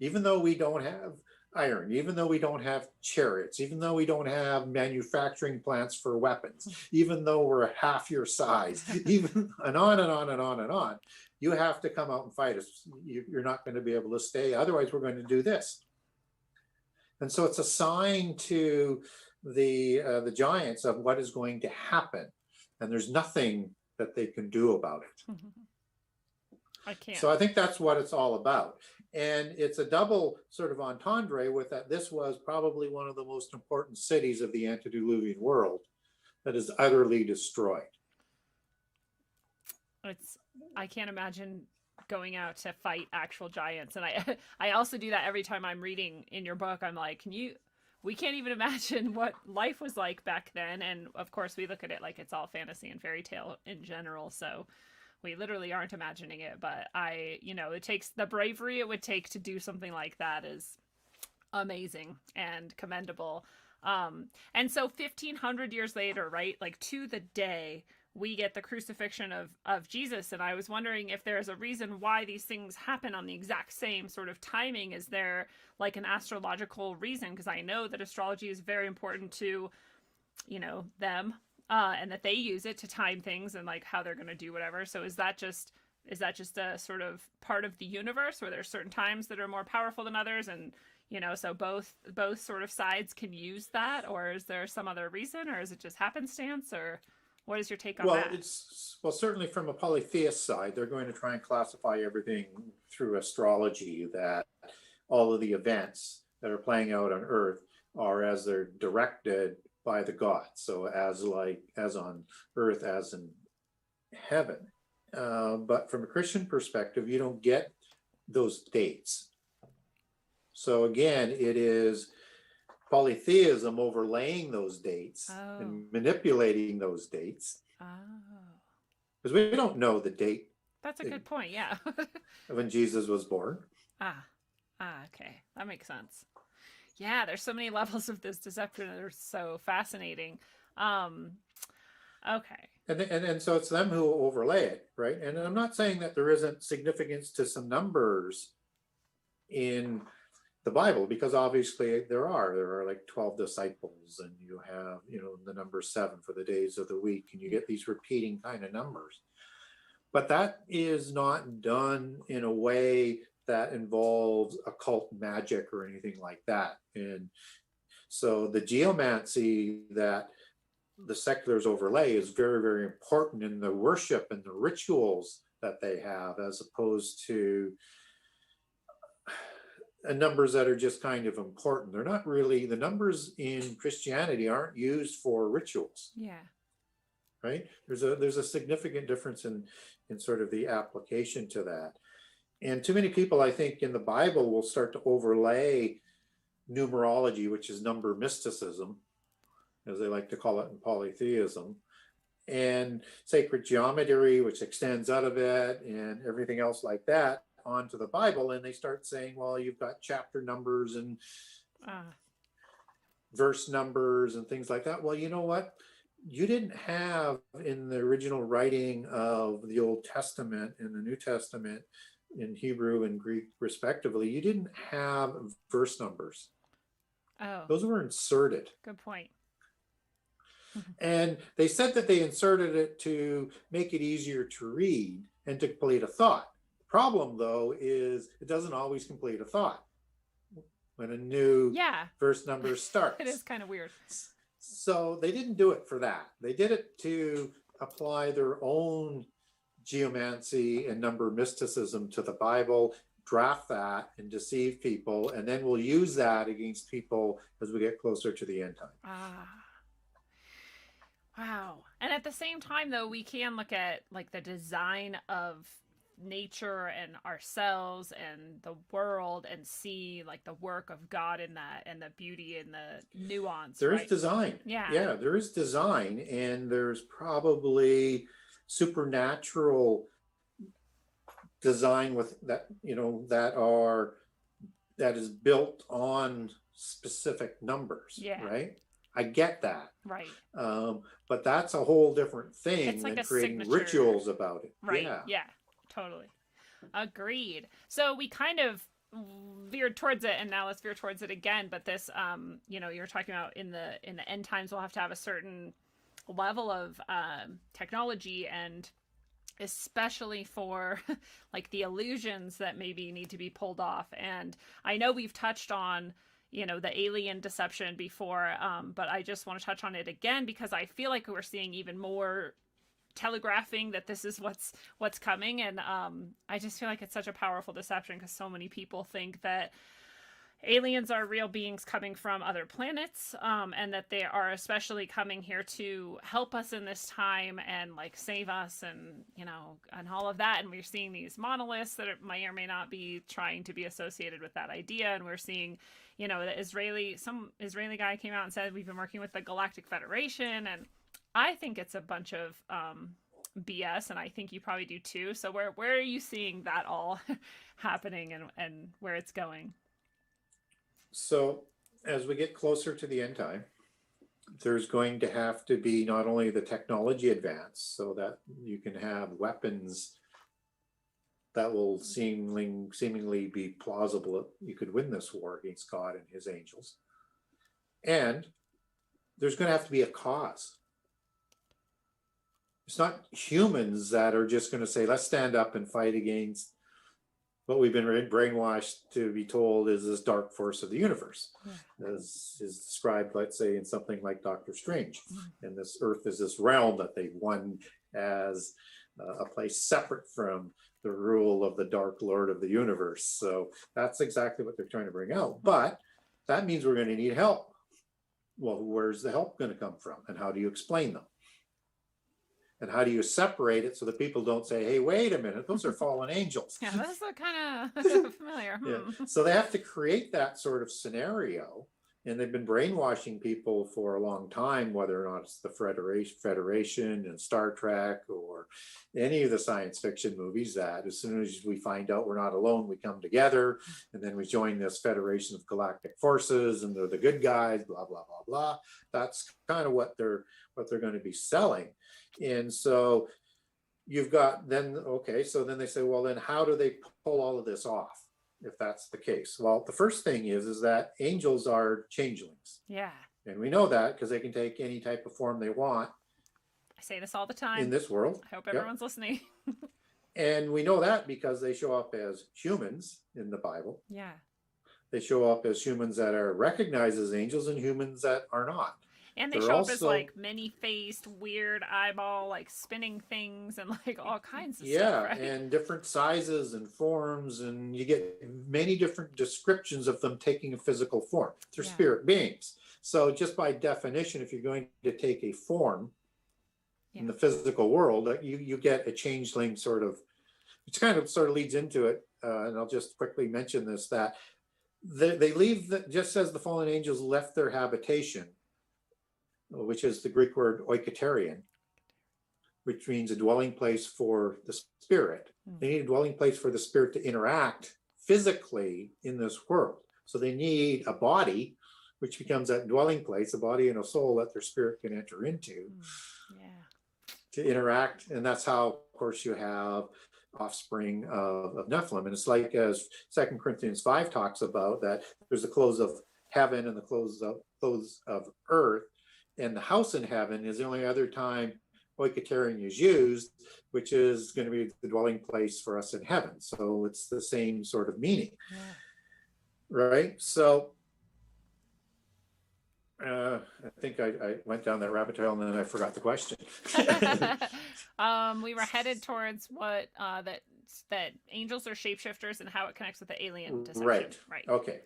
Even though we don't have iron, even though we don't have chariots, even though we don't have manufacturing plants for weapons, even though we're half your size, even and on and on and on and on, you have to come out and fight us. You're not going to be able to stay. Otherwise, we're going to do this. And so it's a sign to the giants of what is going to happen. And there's nothing that they can do about it. I can't. So I think that's what it's all about. And it's a double sort of entendre with that this was probably one of the most important cities of the antediluvian world that is utterly destroyed. I can't imagine going out to fight actual giants. And I also do that every time I'm reading in your book. I'm like, we can't even imagine what life was like back then. And of course we look at it like it's all fantasy and fairy tale in general. So we literally aren't imagining it, but it takes the bravery it would take to do something like that is amazing and commendable. And so 1500 years later, right? Like to the day, we get the crucifixion of Jesus. And I was wondering if there's a reason why these things happen on the exact same sort of timing. Is there like an astrological reason? Because I know that astrology is very important to, them. And that they use it to time things and like how they're going to do whatever. So is that just a sort of part of the universe where there's certain times that are more powerful than others, and so both sort of sides can use that, or is there some other reason, or is it just happenstance, or what is your take on that? Well, certainly from a polytheist side, they're going to try and classify everything through astrology, that all of the events that are playing out on Earth are as they're directed by the gods. So as on earth, as in heaven. But from a Christian perspective, you don't get those dates. So again, it is polytheism overlaying those dates and manipulating those dates. Because we don't know the date. That's a good point, yeah. when Jesus was born. Okay. That makes sense. Yeah, there's so many levels of this deception that are so fascinating. Okay. And so it's them who overlay it, right? And I'm not saying that there isn't significance to some numbers in the Bible, because obviously there are like 12 disciples, and you have, the number 7 for the days of the week, and you get these repeating kind of numbers. But that is not done in a way that involves occult magic or anything like that. And so the geomancy that the seculars overlay is very, very important in the worship and the rituals that they have, as opposed to numbers that are just kind of important. They're not really, the numbers in Christianity aren't used for rituals. Yeah. Right? There's a significant difference in sort of the application to that. And too many people, I think, in the Bible will start to overlay numerology, which is number mysticism, as they like to call it in polytheism, and sacred geometry, which extends out of it, and everything else like that onto the Bible. And they start saying, well, you've got chapter numbers and verse numbers and things like that. Well, you know what? You didn't have in the original writing of the Old Testament and the New Testament, in Hebrew and Greek respectively, you didn't have verse numbers. Those were inserted. Good point. And they said that they inserted it to make it easier to read and to complete a thought. The problem, though, is it doesn't always complete a thought when a new verse number starts. It is kind of weird. So they didn't do it for that. They did it to apply their own geomancy and number mysticism to the Bible, draft that and deceive people, and then we'll use that against people as we get closer to the end time. Wow. And at the same time, though, we can look at like the design of nature and ourselves and the world and see like the work of God in that, and the beauty and the nuance. There is design. Yeah, there is design, and there's probably supernatural design with that, that is built on specific numbers, right? I get that. Right. But that's a whole different thing like than creating signature. Rituals about it. Right. Yeah, totally. Agreed. So we kind of veered towards it, and now let's veer towards it again. But this, you're talking about in the end times, we'll have to have a certain level of technology, and especially for like the illusions that maybe need to be pulled off. And I know we've touched on the alien deception before, but I just want to touch on it again because I feel like we're seeing even more telegraphing that this is what's coming. And I just feel like it's such a powerful deception because so many people think that aliens are real beings coming from other planets, and that they are especially coming here to help us in this time and like save us, and and all of that. And we're seeing these monoliths that may or may not be trying to be associated with that idea. And we're seeing some Israeli guy came out and said we've been working with the Galactic Federation, and I think it's a bunch of BS, and I think you probably do too. So where are you seeing that all happening, and where it's going? So as we get closer to the end time, there's going to have to be not only the technology advance so that you can have weapons that will seemingly be plausible. You could win this war against God and his angels. And there's going to have to be a cause. It's not humans that are just going to say, let's stand up and fight against what we've been brainwashed to be told is this dark force of the universe, as is described, let's say, in something like Doctor Strange. And this Earth is this realm that they won as a place separate from the rule of the Dark Lord of the universe. So that's exactly what they're trying to bring out. But that means we're going to need help. Well, where's the help going to come from? And how do you explain them? And how do you separate it so that people don't say, hey, wait a minute, those are fallen angels? Yeah, those look kind of familiar. Yeah. So they have to create that sort of scenario. And they've been brainwashing people for a long time, whether or not it's the Federation and Star Trek or any of the science fiction movies, that as soon as we find out we're not alone, we come together and then we join this Federation of Galactic Forces and they're the good guys, blah, blah, blah, blah. That's kind of what they're going to be selling. And so you've got then, okay, so then they say, well, then how do they pull all of this off? If that's the case. Well, the first thing is that angels are changelings. Yeah. And we know that because they can take any type of form they want. I say this all the time. In this world. I hope everyone's listening. And we know that because they show up as humans in the Bible. Yeah. They show up as humans that are recognized as angels and humans that are not. And they show up as like many-faced, weird eyeball, like spinning things and like all kinds of stuff, right? And different sizes and forms, and you get many different descriptions of them taking a physical form. They're spirit beings. So just by definition, if you're going to take a form in the physical world, you get a changeling sort of, which kind of sort of leads into it. And I'll just quickly mention this, that they leave, just as the fallen angels left their habitation, which is the Greek word oikaterion, which means a dwelling place for the spirit. They need a dwelling place for the spirit to interact physically in this world. So they need a body, which becomes that dwelling place, a body and a soul that their spirit can enter into to interact. And that's how, of course, you have offspring of Nephilim. And it's like as 2 Corinthians 5 talks about, that there's the clothes of heaven and the clothes of earth. And the house in heaven is the only other time oikaterion is used, which is going to be the dwelling place for us in heaven. So it's the same sort of meaning, right? So I think I went down that rabbit trail and then I forgot the question. We were headed towards what that angels are shapeshifters and how it connects with the alien deception. Right. Okay.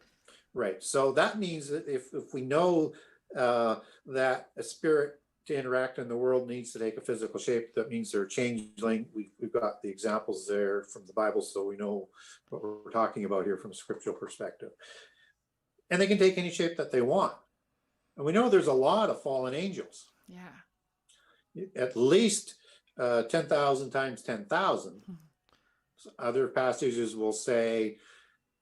Right. So that means that if we know that a spirit to interact in the world needs to take a physical shape, that means they're changeling. We've got the examples there from the Bible, so we know what we're talking about here from a scriptural perspective. And they can take any shape that they want. And we know there's a lot of fallen angels. Yeah. At least 10,000 times 10,000. Other passages will say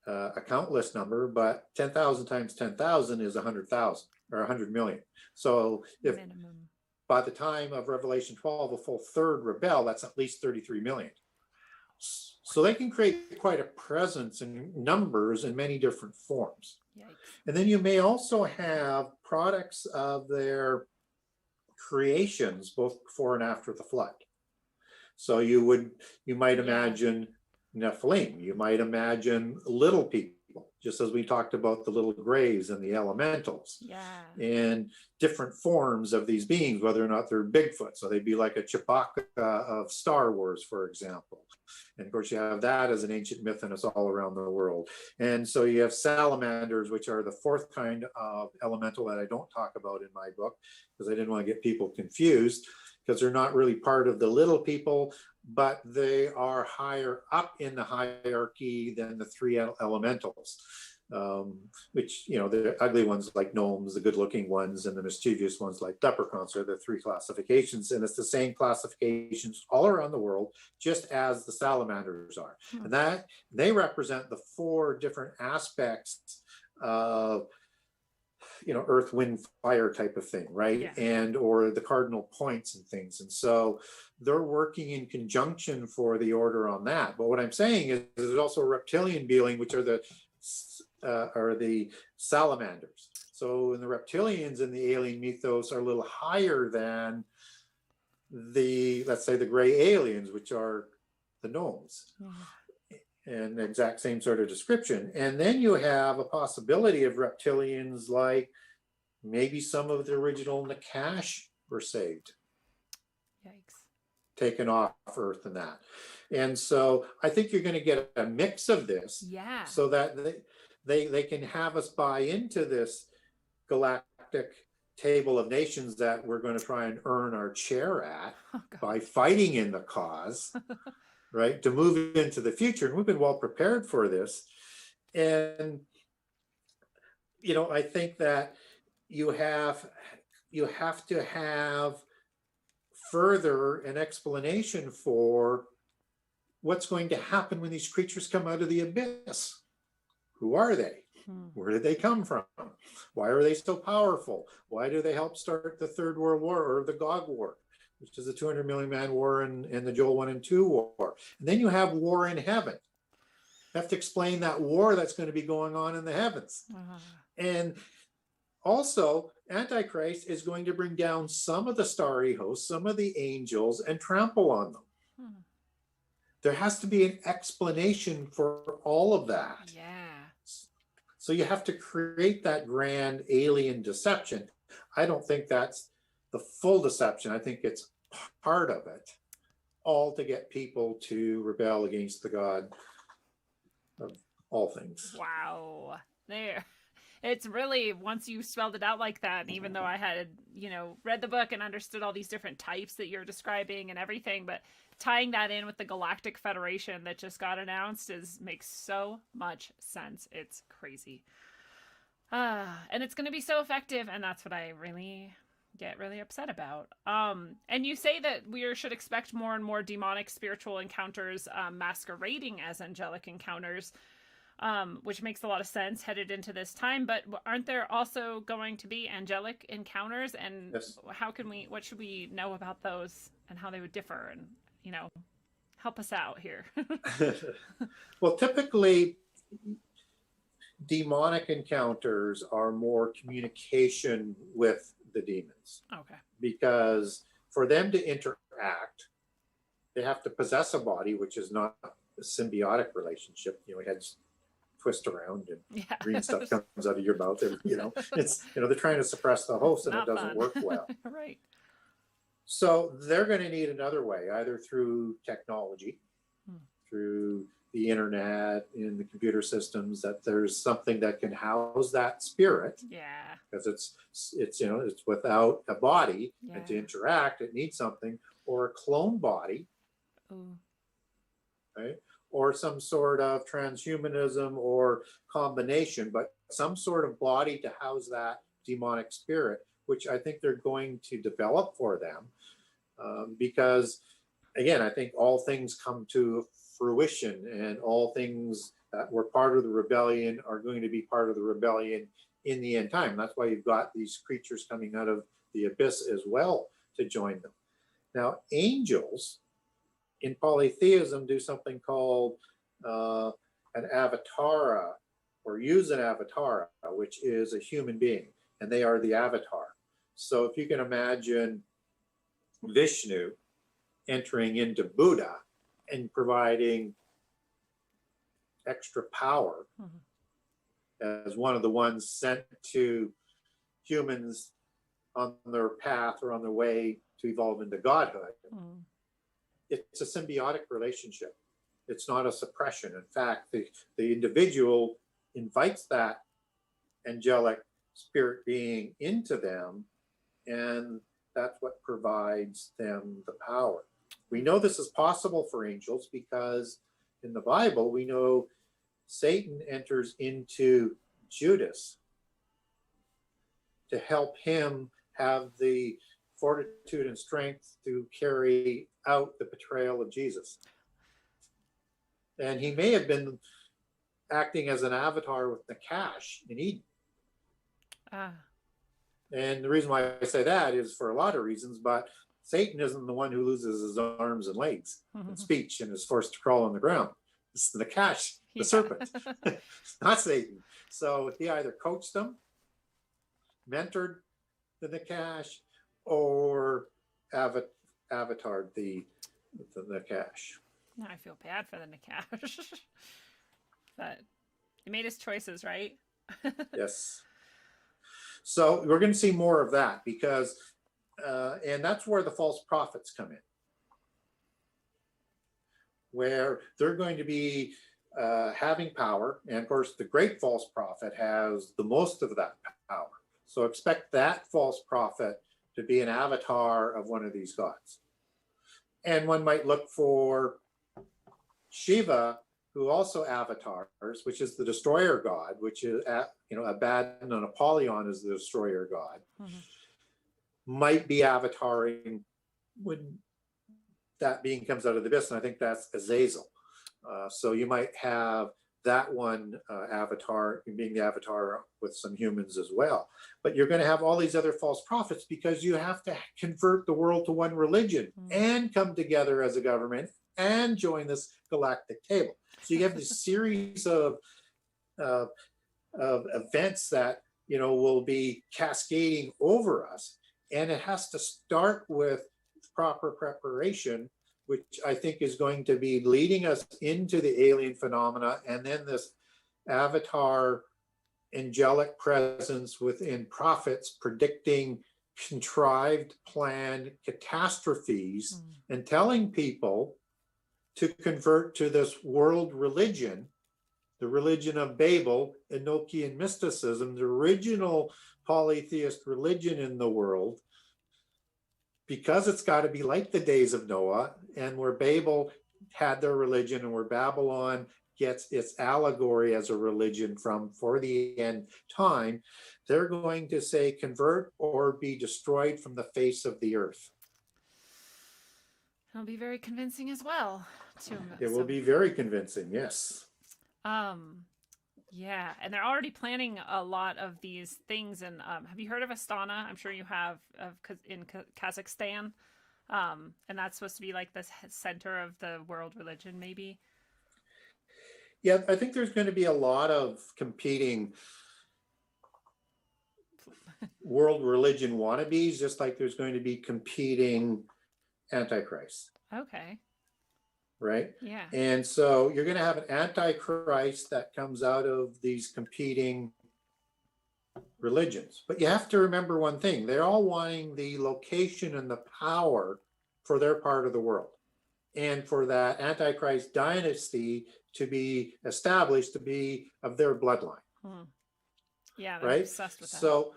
a countless number, but 10,000 times 10,000 is 100,000 or 100 million. So if by the time of Revelation 12, a full third rebel, that's at least 33 million. So they can create quite a presence in numbers in many different forms. Yikes. And then you may also have products of their creations both before and after the flood. So you might imagine Nephilim, you might imagine little people, just as we talked about the little grays and the elementals. Yeah. And different forms of these beings, whether or not they're Bigfoot. So they'd be like a Chewbacca of Star Wars, for example. And of course, you have that as an ancient myth, and it's all around the world. And so you have salamanders, which are the fourth kind of elemental that I don't talk about in my book, because I didn't want to get people confused, because they're not really part of the little people, but they are higher up in the hierarchy than the three elementals. Which, the ugly ones like gnomes, the good looking ones, and the mischievous ones like leprechauns are the three classifications. And it's the same classifications all around the world, just as the salamanders are. And that they represent the four different aspects of, earth, wind, fire type of thing, right? Yeah. And or the cardinal points and things. And so they're working in conjunction for the order on that. But what I'm saying is there's also a reptilian being, which are the salamanders. So in the reptilians in the alien mythos are a little higher than let's say the gray aliens, which are the gnomes. And the exact same sort of description. And then you have a possibility of reptilians like maybe some of the original Nakash were saved. Yikes. Taken off Earth and that. And so I think you're going to get a mix of this. Yeah. So that they can have us buy into this galactic table of nations that we're going to try and earn our chair at by fighting in the cause. Right, to move into the future. And we've been well prepared for this. And, I think that you have to have further an explanation for what's going to happen when these creatures come out of the abyss. Who are they? Where did they come from? Why are they so powerful? Why do they help start the Third World War or the Gog War, which is the 200 million man war and the Joel 1 and 2 war. And then you have war in heaven. You have to explain that war that's going to be going on in the heavens. And also, Antichrist is going to bring down some of the starry hosts, some of the angels, and trample on them. There has to be an explanation for all of that. Yeah. So you have to create that grand alien deception. I don't think that's the full deception. I think it's part of it, all to get people to rebel against the God of all things. Wow. There. It's really, once you spelled it out like that, and even though I had, read the book and understood all these different types that you're describing and everything, but tying that in with the Galactic Federation that just got announced makes so much sense. It's crazy. And it's going to be so effective, and that's what I really get really upset about. And you say that we should expect more and more demonic spiritual encounters masquerading as angelic encounters, which makes a lot of sense headed into this time. But aren't there also going to be angelic encounters? And Yes. what should we know about those and how they would differ? And, help us out here. Well, typically, demonic encounters are more communication with the demons. Okay. Because for them to interact, they have to possess a body, which is not a symbiotic relationship. Heads twist around and green stuff comes out of your mouth. It's they're trying to suppress the host, and it doesn't work well. Right. So they're going to need another way, either through technology, through the internet, in the computer systems, that there's something that can house that spirit. Yeah. Because it's without a body, Yeah. and to interact, it needs something, or a clone body. Ooh. Right? Or some sort of transhumanism or combination, but some sort of body to house that demonic spirit, which I think they're going to develop for them. Because, again, I think all things come to fruition, and all things that were part of the rebellion are going to be part of the rebellion in the end time. That's why you've got these creatures coming out of the abyss as well to join them. Now, angels in polytheism do something called an avatara, or use an avatara, which is a human being, and they are the avatar. So if you can imagine Vishnu entering into Buddha and providing extra power as one of the ones sent to humans on their path or on their way to evolve into godhood. It's a symbiotic relationship. It's not a suppression. In fact, the individual invites that angelic spirit being into them, and that's what provides them the power. We know this is possible for angels because in the Bible, we know Satan enters into Judas to help him have the fortitude and strength to carry out the betrayal of Jesus. And he may have been acting as an avatar with Nakash in Eden. And the reason why I say that is for a lot of reasons, but Satan isn't the one who loses his arms and legs and speech and is forced to crawl on the ground. It's Nakash, the serpent, not Satan. So he either coached them, mentored the Nakash, or avatared the Nakash. Now I feel bad for the Nakash. But he made his choices, right? Yes. So we're going to see more of that because, and that's where the false prophets come in, where they're going to be having power. And of course, the great false prophet has the most of that power. So expect that false prophet to be an avatar of one of these gods. And one might look for Shiva, who also avatars, which is the destroyer god, which is, Abaddon and Apollyon is the destroyer god, might be avataring when that being comes out of the abyss. And I think that's Azazel. So you might have that one avatar being the avatar with some humans as well. But you're going to have all these other false prophets because you have to convert the world to one religion and come together as a government and join this galactic table. So you have this series of events that will be cascading over us, and it has to start with proper preparation, which I think is going to be leading us into the alien phenomena, and then this avatar angelic presence within prophets predicting contrived, planned catastrophes and telling people to convert to this world religion, the religion of Babel, Enochian mysticism, the original polytheist religion in the world, because it's got to be like the days of Noah, and where Babel had their religion and where Babylon gets its allegory as a religion for the end time, they're going to say convert or be destroyed from the face of the earth. It'll be very convincing as well. It will be very convincing, yes. Yeah, and they're already planning a lot of these things. And have you heard of Astana? I'm sure you have, in Kazakhstan. And that's supposed to be like the center of the world religion, maybe. Yeah, I think there's going to be a lot of competing world religion wannabes, just like there's going to be competing antichrists. Okay. Right? Yeah. And so you're going to have an antichrist that comes out of these competing religions. But you have to remember one thing. They're all wanting the location and the power for their part of the world. And for that antichrist dynasty to be established, to be of their bloodline. Yeah, they're right? obsessed with that. So,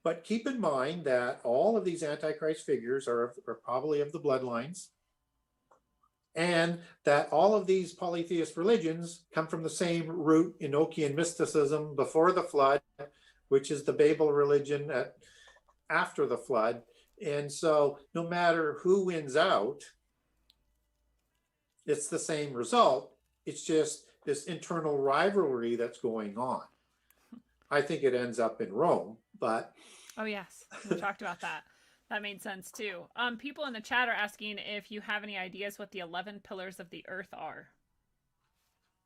but keep in mind that all of these antichrist figures are probably of the bloodlines, and that all of these polytheist religions come from the same root, Enochian mysticism before the flood, which is the Babel religion after the flood. And so no matter who wins out, it's the same result. It's just this internal rivalry that's going on. I think it ends up in Rome, but... Oh, yes. We talked about that. That made sense too. People in the chat are asking if you have any ideas what the 11 pillars of the earth are,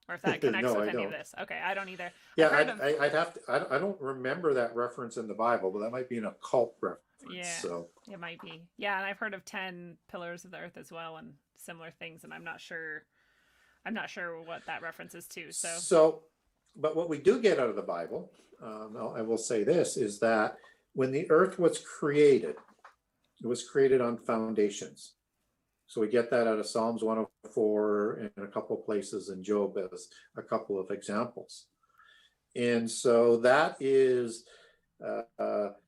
or if that connects No, with I any of don't. this. Okay, I don't either. I've Yeah, heard of, I'd have to. I don't remember that reference in the Bible, but that might be an occult reference. yeah, So, it might be. Yeah, and I've heard of 10 pillars of the earth as well, and similar things, and I'm not sure. I'm not sure what that reference is to. So, but what we do get out of the Bible, I will say this, is that when the earth was created, it was created on foundations. So we get that out of Psalms 104 and a couple of places in Job as a couple of examples. And so that is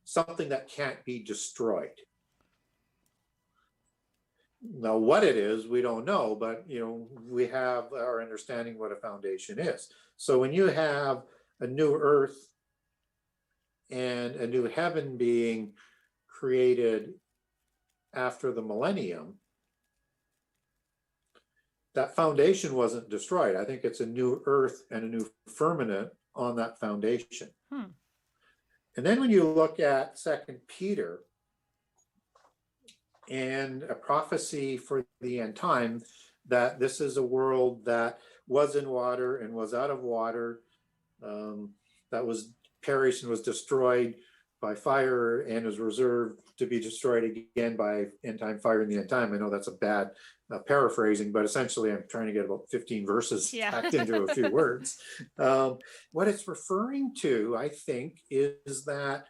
something that can't be destroyed. Now, what it is, we don't know, but we have our understanding what a foundation is. So when you have a new earth and a new heaven being created after the millennium, that foundation wasn't destroyed. I think it's a new earth and a new firmament on that foundation. And then when you look at 2 Peter and a prophecy for the end time, that this is a world that was in water and was out of water, that was perished and was destroyed by fire and is reserved to be destroyed again by end time fire in the end time. I know that's a bad paraphrasing, but essentially I'm trying to get about 15 verses packed into a few words. What it's referring to, I think, is that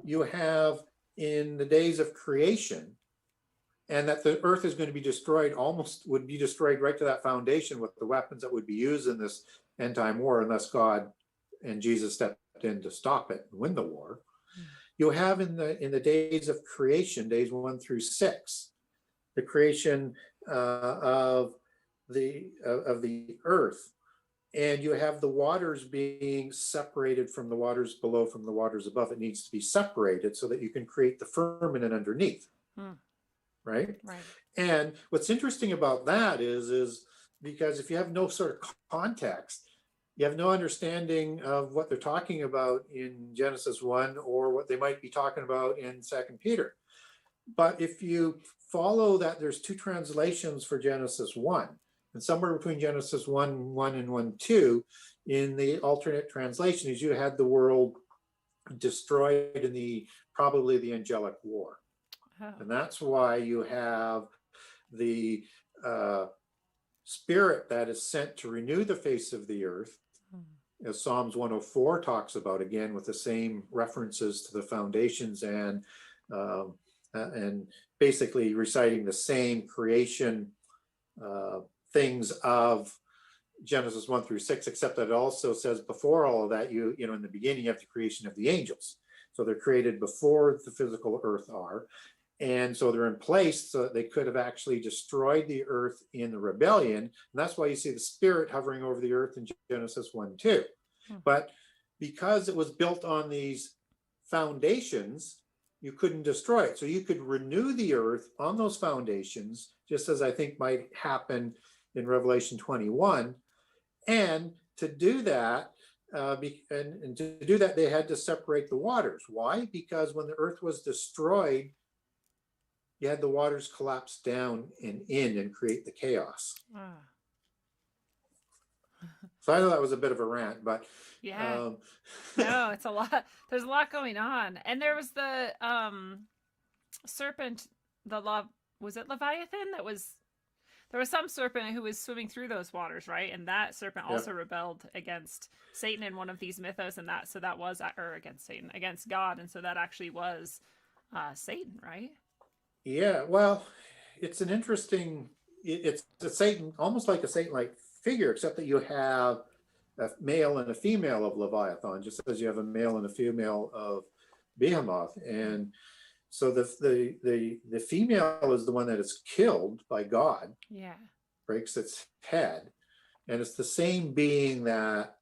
you have in the days of creation, and that the earth is going to be destroyed, almost would be destroyed right to that foundation with the weapons that would be used in this end time war, unless God and Jesus stepped in to stop it and win the war. You have in the days of creation, days 1 through 6, the creation of the earth, and you have the waters being separated from the waters below, from the waters above. It needs to be separated so that you can create the firmament underneath. Right? And what's interesting about that is because if you have no sort of context, you have no understanding of what they're talking about in Genesis 1 or what they might be talking about in 2 Peter. But if you follow that, there's two translations for Genesis 1, and somewhere between Genesis 1:1 and 1:2 in the alternate translation is you had the world destroyed in probably the angelic war. And that's why you have the spirit that is sent to renew the face of the earth, as Psalms 104 talks about, again, with the same references to the foundations and basically reciting the same creation things of Genesis 1 through 6, except that it also says before all of that, you know, in the beginning you have the creation of the angels. So they're created before the physical earth are. And so they're in place so that they could have actually destroyed the earth in the rebellion. And that's why you see the spirit hovering over the earth in Genesis 1:2. But because it was built on these foundations, you couldn't destroy it. So you could renew the earth on those foundations, just as I think might happen in Revelation 21. And to do that, they had to separate the waters. Why? Because when the earth was destroyed, you had the waters collapse down and in and create the chaos. So I know that was a bit of a rant, but no, it's a lot. There's a lot going on. And there was the serpent, was it Leviathan? There was some serpent who was swimming through those waters, right? And that serpent also rebelled against Satan in one of these mythos, and that was against Satan, against God, and so that actually was Satan, right? Yeah, well, it's an interesting, it's a Satan, almost like a Satan-like figure, except that you have a male and a female of Leviathan, just as you have a male and a female of Behemoth. And so the female is the one that is killed by God, breaks its head. And it's the same being that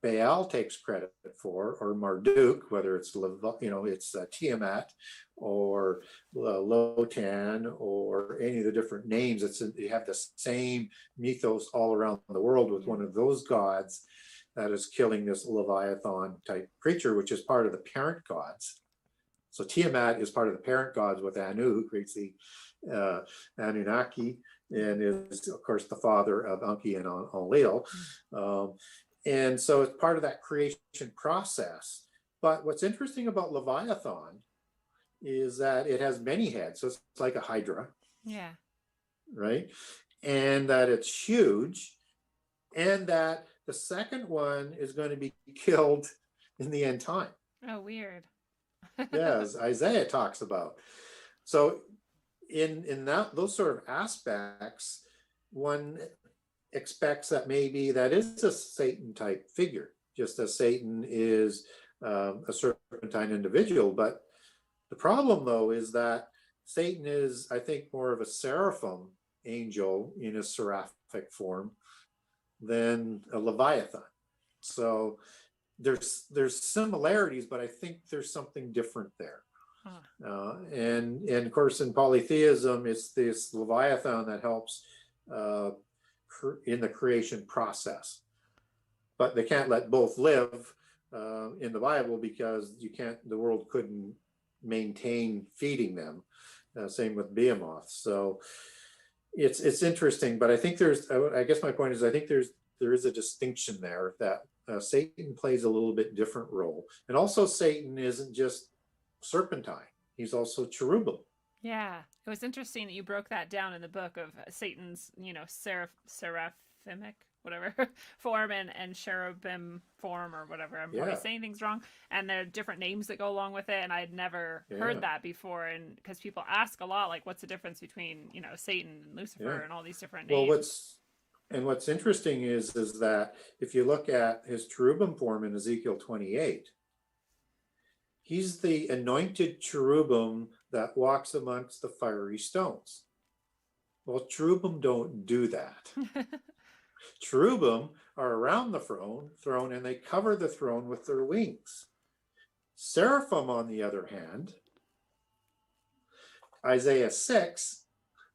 Baal takes credit for, or Marduk, whether it's it's Tiamat or Lotan or any of the different names. You have the same mythos all around the world with one of those gods that is killing this Leviathan type creature, which is part of the parent gods. So Tiamat is part of the parent gods with Anu, who creates the Anunnaki, and is, of course, the father of Enki and Enlil. And so it's part of that creation process. But what's interesting about Leviathan is that it has many heads. So it's like a hydra. Yeah. Right? And that it's huge, and that the second one is going to be killed in the end time. Oh, weird. Yeah, as Isaiah talks about. So in that those sort of aspects, one expects that maybe that is a Satan type figure, just as Satan is a serpentine individual. But the problem, though, is that Satan is, I think, more of a seraphim angel in a seraphic form than a Leviathan. So there's similarities, but I think there's something different there. And of course, in polytheism, it's this Leviathan that helps in the creation process. But they can't let both live in the Bible because the world couldn't maintain feeding them. Same with Behemoth. So it's interesting, but I think I guess my point is, I think there is a distinction there that Satan plays a little bit different role. And also Satan isn't just serpentine. He's also cherubim. Yeah. It was interesting that you broke that down in the book of Satan's, seraphic, whatever, form and cherubim form or whatever. I'm probably saying things wrong. And there are different names that go along with it. And I'd never heard that before. And because people ask a lot, like, what's the difference between, Satan and Lucifer and all these different names? Well, what's interesting is that if you look at his cherubim form in Ezekiel 28, he's the anointed cherubim that walks amongst the fiery stones. Well, cherubim don't do that. Cherubim are around the throne, and they cover the throne with their wings. Seraphim, on the other hand, Isaiah 6,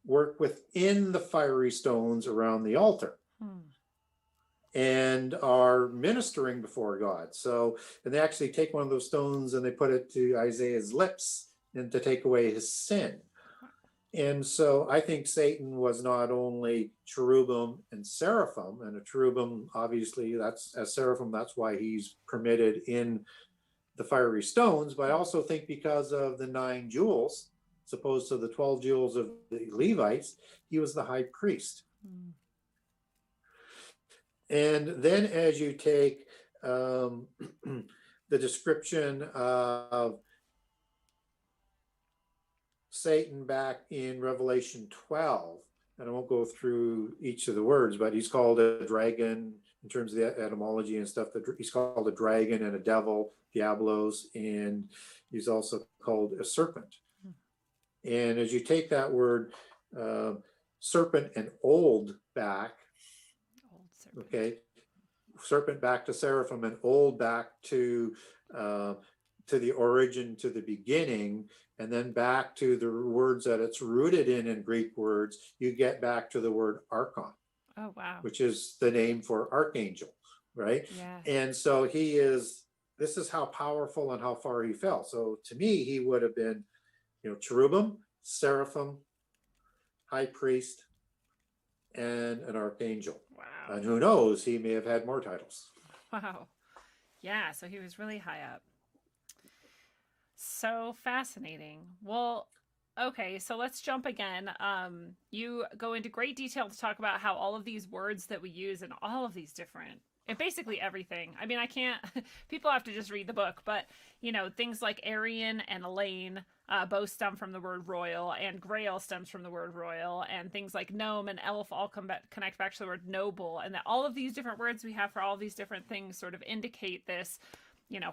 work within the fiery stones around the altar and are ministering before God. So, and they actually take one of those stones and they put it to Isaiah's lips and to take away his sin. And so I think Satan was not only cherubim and seraphim, and a cherubim, obviously, that's a seraphim, that's why he's permitted in the fiery stones, but I also think because of the 9 jewels, as opposed to the 12 jewels of the Levites, he was the high priest. And then as you take the description of Satan back in Revelation 12, and I won't go through each of the words, but he's called a dragon in terms of the etymology and stuff. He's called a dragon and a devil, diablos, and he's also called a serpent. And as you take that word serpent and old back, serpent back to seraphim and old back to the origin, to the beginning, and then back to the words that it's rooted in Greek words, you get back to the word archon. Oh, wow. Which is the name for archangel, right? Yeah. And so this is how powerful and how far he fell. So to me, he would have been, cherubim, seraphim, high priest, and an archangel. Wow. And who knows, he may have had more titles. Wow. Yeah, so he was really high up. So fascinating. Well, okay, so let's jump again. You go into great detail to talk about how all of these words that we use and all of these different, and basically everything. I mean, I can't, people have to just read the book, but, things like Aryan and Elaine both stem from the word royal, and Grail stems from the word royal, and things like gnome and elf all connect back to the word noble, and that all of these different words we have for all these different things sort of indicate this,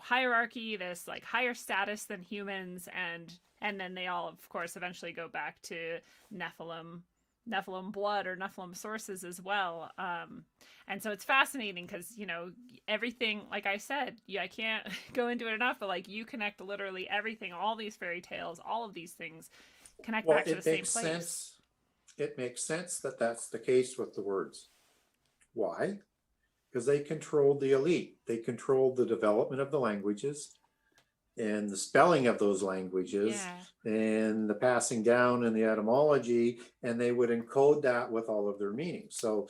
hierarchy, this like higher status than humans, and then they all, of course, eventually go back to Nephilim blood or Nephilim sources as well. And so it's fascinating because, everything, like I said, I can't go into it enough, but like you connect literally everything, all these fairy tales, all of these things connect back to the same place. It makes sense that that's the case with the words. Why? Because they controlled the elite. They controlled the development of the languages. and the spelling of those languages Yeah. and the passing down and the etymology, and they would encode that with all of their meanings. So,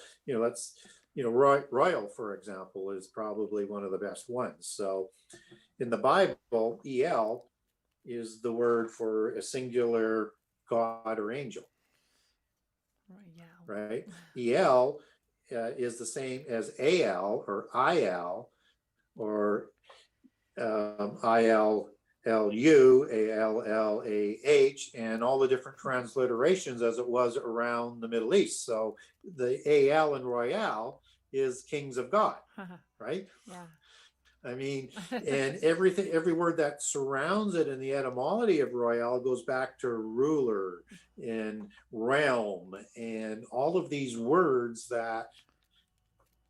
royal, for example, is probably one of the best ones. So in the Bible, El is the word for a singular God or angel, Yeah. right? El is the same as Al or Il or ILLU, ALLAH, and all the different transliterations as it was around the Middle East. So the AL in Royale is kings of God, right? Yeah. I mean, and every word that surrounds it in the etymology of Royale goes back to ruler and realm and all of these words that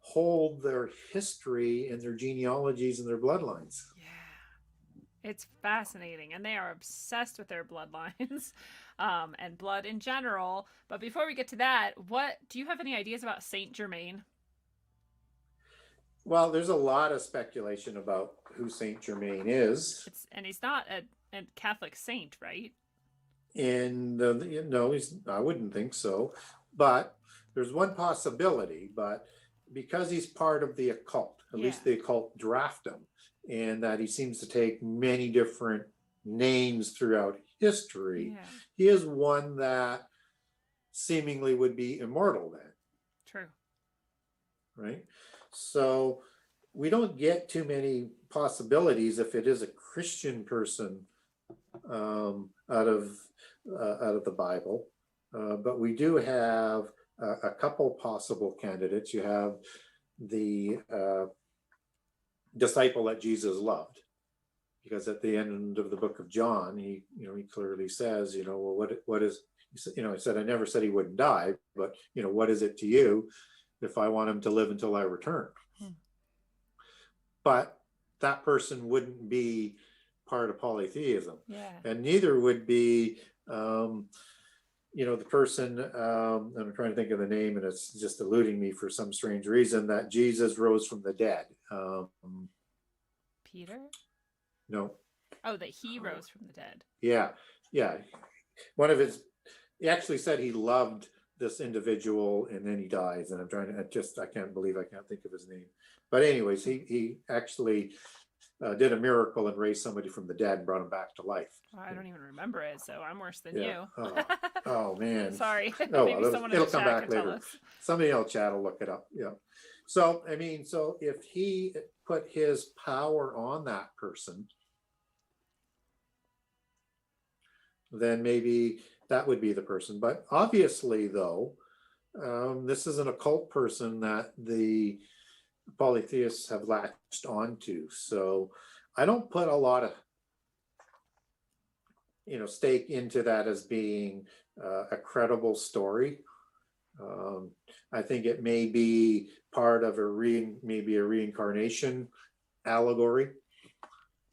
hold their history and their genealogies and their bloodlines. Yeah. It's fascinating, and they are obsessed with their bloodlines and blood in general. But before we get to that, what do you have any ideas about Saint Germain? Well, there's a lot of speculation about who Saint Germain is. And he's not a Catholic saint, right? And no, I wouldn't think so. But there's one possibility. But because he's part of the occult, at least the occult draft him, and that he seems to take many different names throughout history, he is one that seemingly would be immortal then. True. Right? So we don't get too many possibilities if it is a Christian person out of the Bible, but we do have a couple possible candidates. You have the disciple that Jesus loved, because at the end of the book of John, he clearly says, well, what is, he said, I never said he wouldn't die, but what is it to you if I want him to live until I return? But that person wouldn't be part of polytheism. And neither would be, the person, I'm trying to think of the name and it's just eluding me for some strange reason, that Jesus rose from the dead. Peter? No. Oh, that he rose from the dead. Yeah. He actually said he loved this individual and then he dies, and I can't believe I can't think of his name. But anyways, he actually did a miracle and raised somebody from the dead and brought him back to life. Well, I don't even remember it, so I'm worse than you. Oh man. Sorry. Oh, Maybe someone in the it'll come chat back can tell later. us. Somebody in the chat will look it up. Yeah. So if he put his power on that person, then maybe that would be the person. But obviously, though, this is an occult person that the polytheists have latched onto. So I don't put a lot of stake into that as being a credible story. I think it may be part of maybe a reincarnation allegory.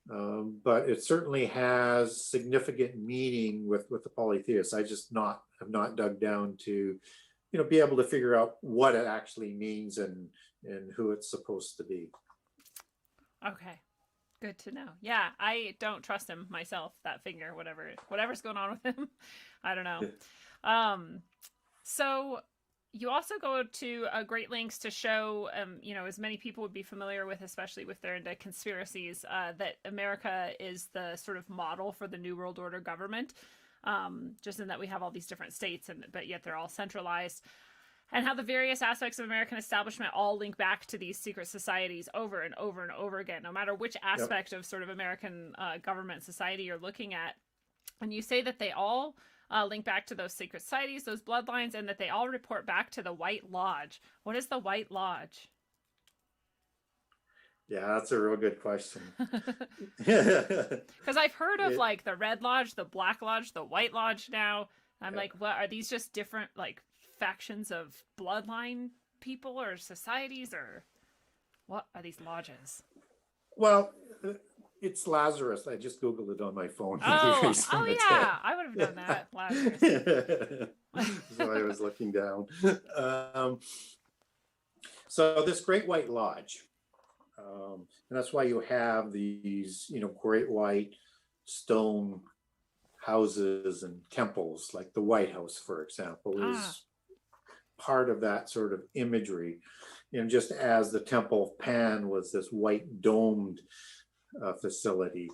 But it certainly has significant meaning with the polytheists. I just have not dug down to, be able to figure out what it actually means and who it's supposed to be. Okay, good to know. Yeah, I don't trust him myself. That figure, whatever's going on with him, I don't know. So you also go to great lengths to show, as many people would be familiar with, especially with their into conspiracies, that America is the sort of model for the New World Order government, just in that we have all these different states, but yet they're all centralized, and how the various aspects of American establishment all link back to these secret societies over and over and over again, no matter which aspect of sort of American government society you're looking at. And you say that they all link back to those secret societies, those bloodlines, and that they all report back to the White Lodge. What is the White Lodge? Yeah, that's a real good question. Because I've heard of like the Red Lodge, the Black Lodge, the White Lodge now. I'm like, what are these, just different like factions of bloodline people or societies, or what are these lodges? Well, it's Lazarus. I just Googled it on my phone. Oh yeah, I would have done that. Lazarus. So I was looking down. So this Great White Lodge, And that's why you have these, great white stone houses and temples, like the White House, for example, is part of that sort of imagery. Just as the Temple of Pan was this white domed facility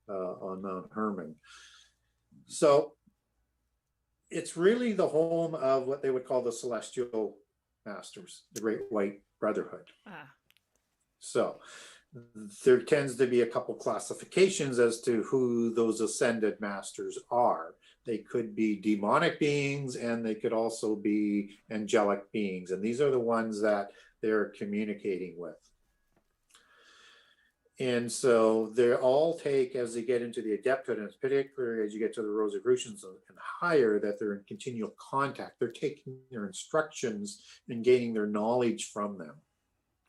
on Mount Hermon. So it's really the home of what they would call the Celestial Masters, the Great White Brotherhood. So there tends to be a couple classifications as to who those ascended masters are. They could be demonic beings, and they could also be angelic beings. And these are the ones that they're communicating with. And so they all take, as they get into the adepthood, and particularly as you get to the Rosicrucians and higher, that they're in continual contact. They're taking their instructions and gaining their knowledge from them.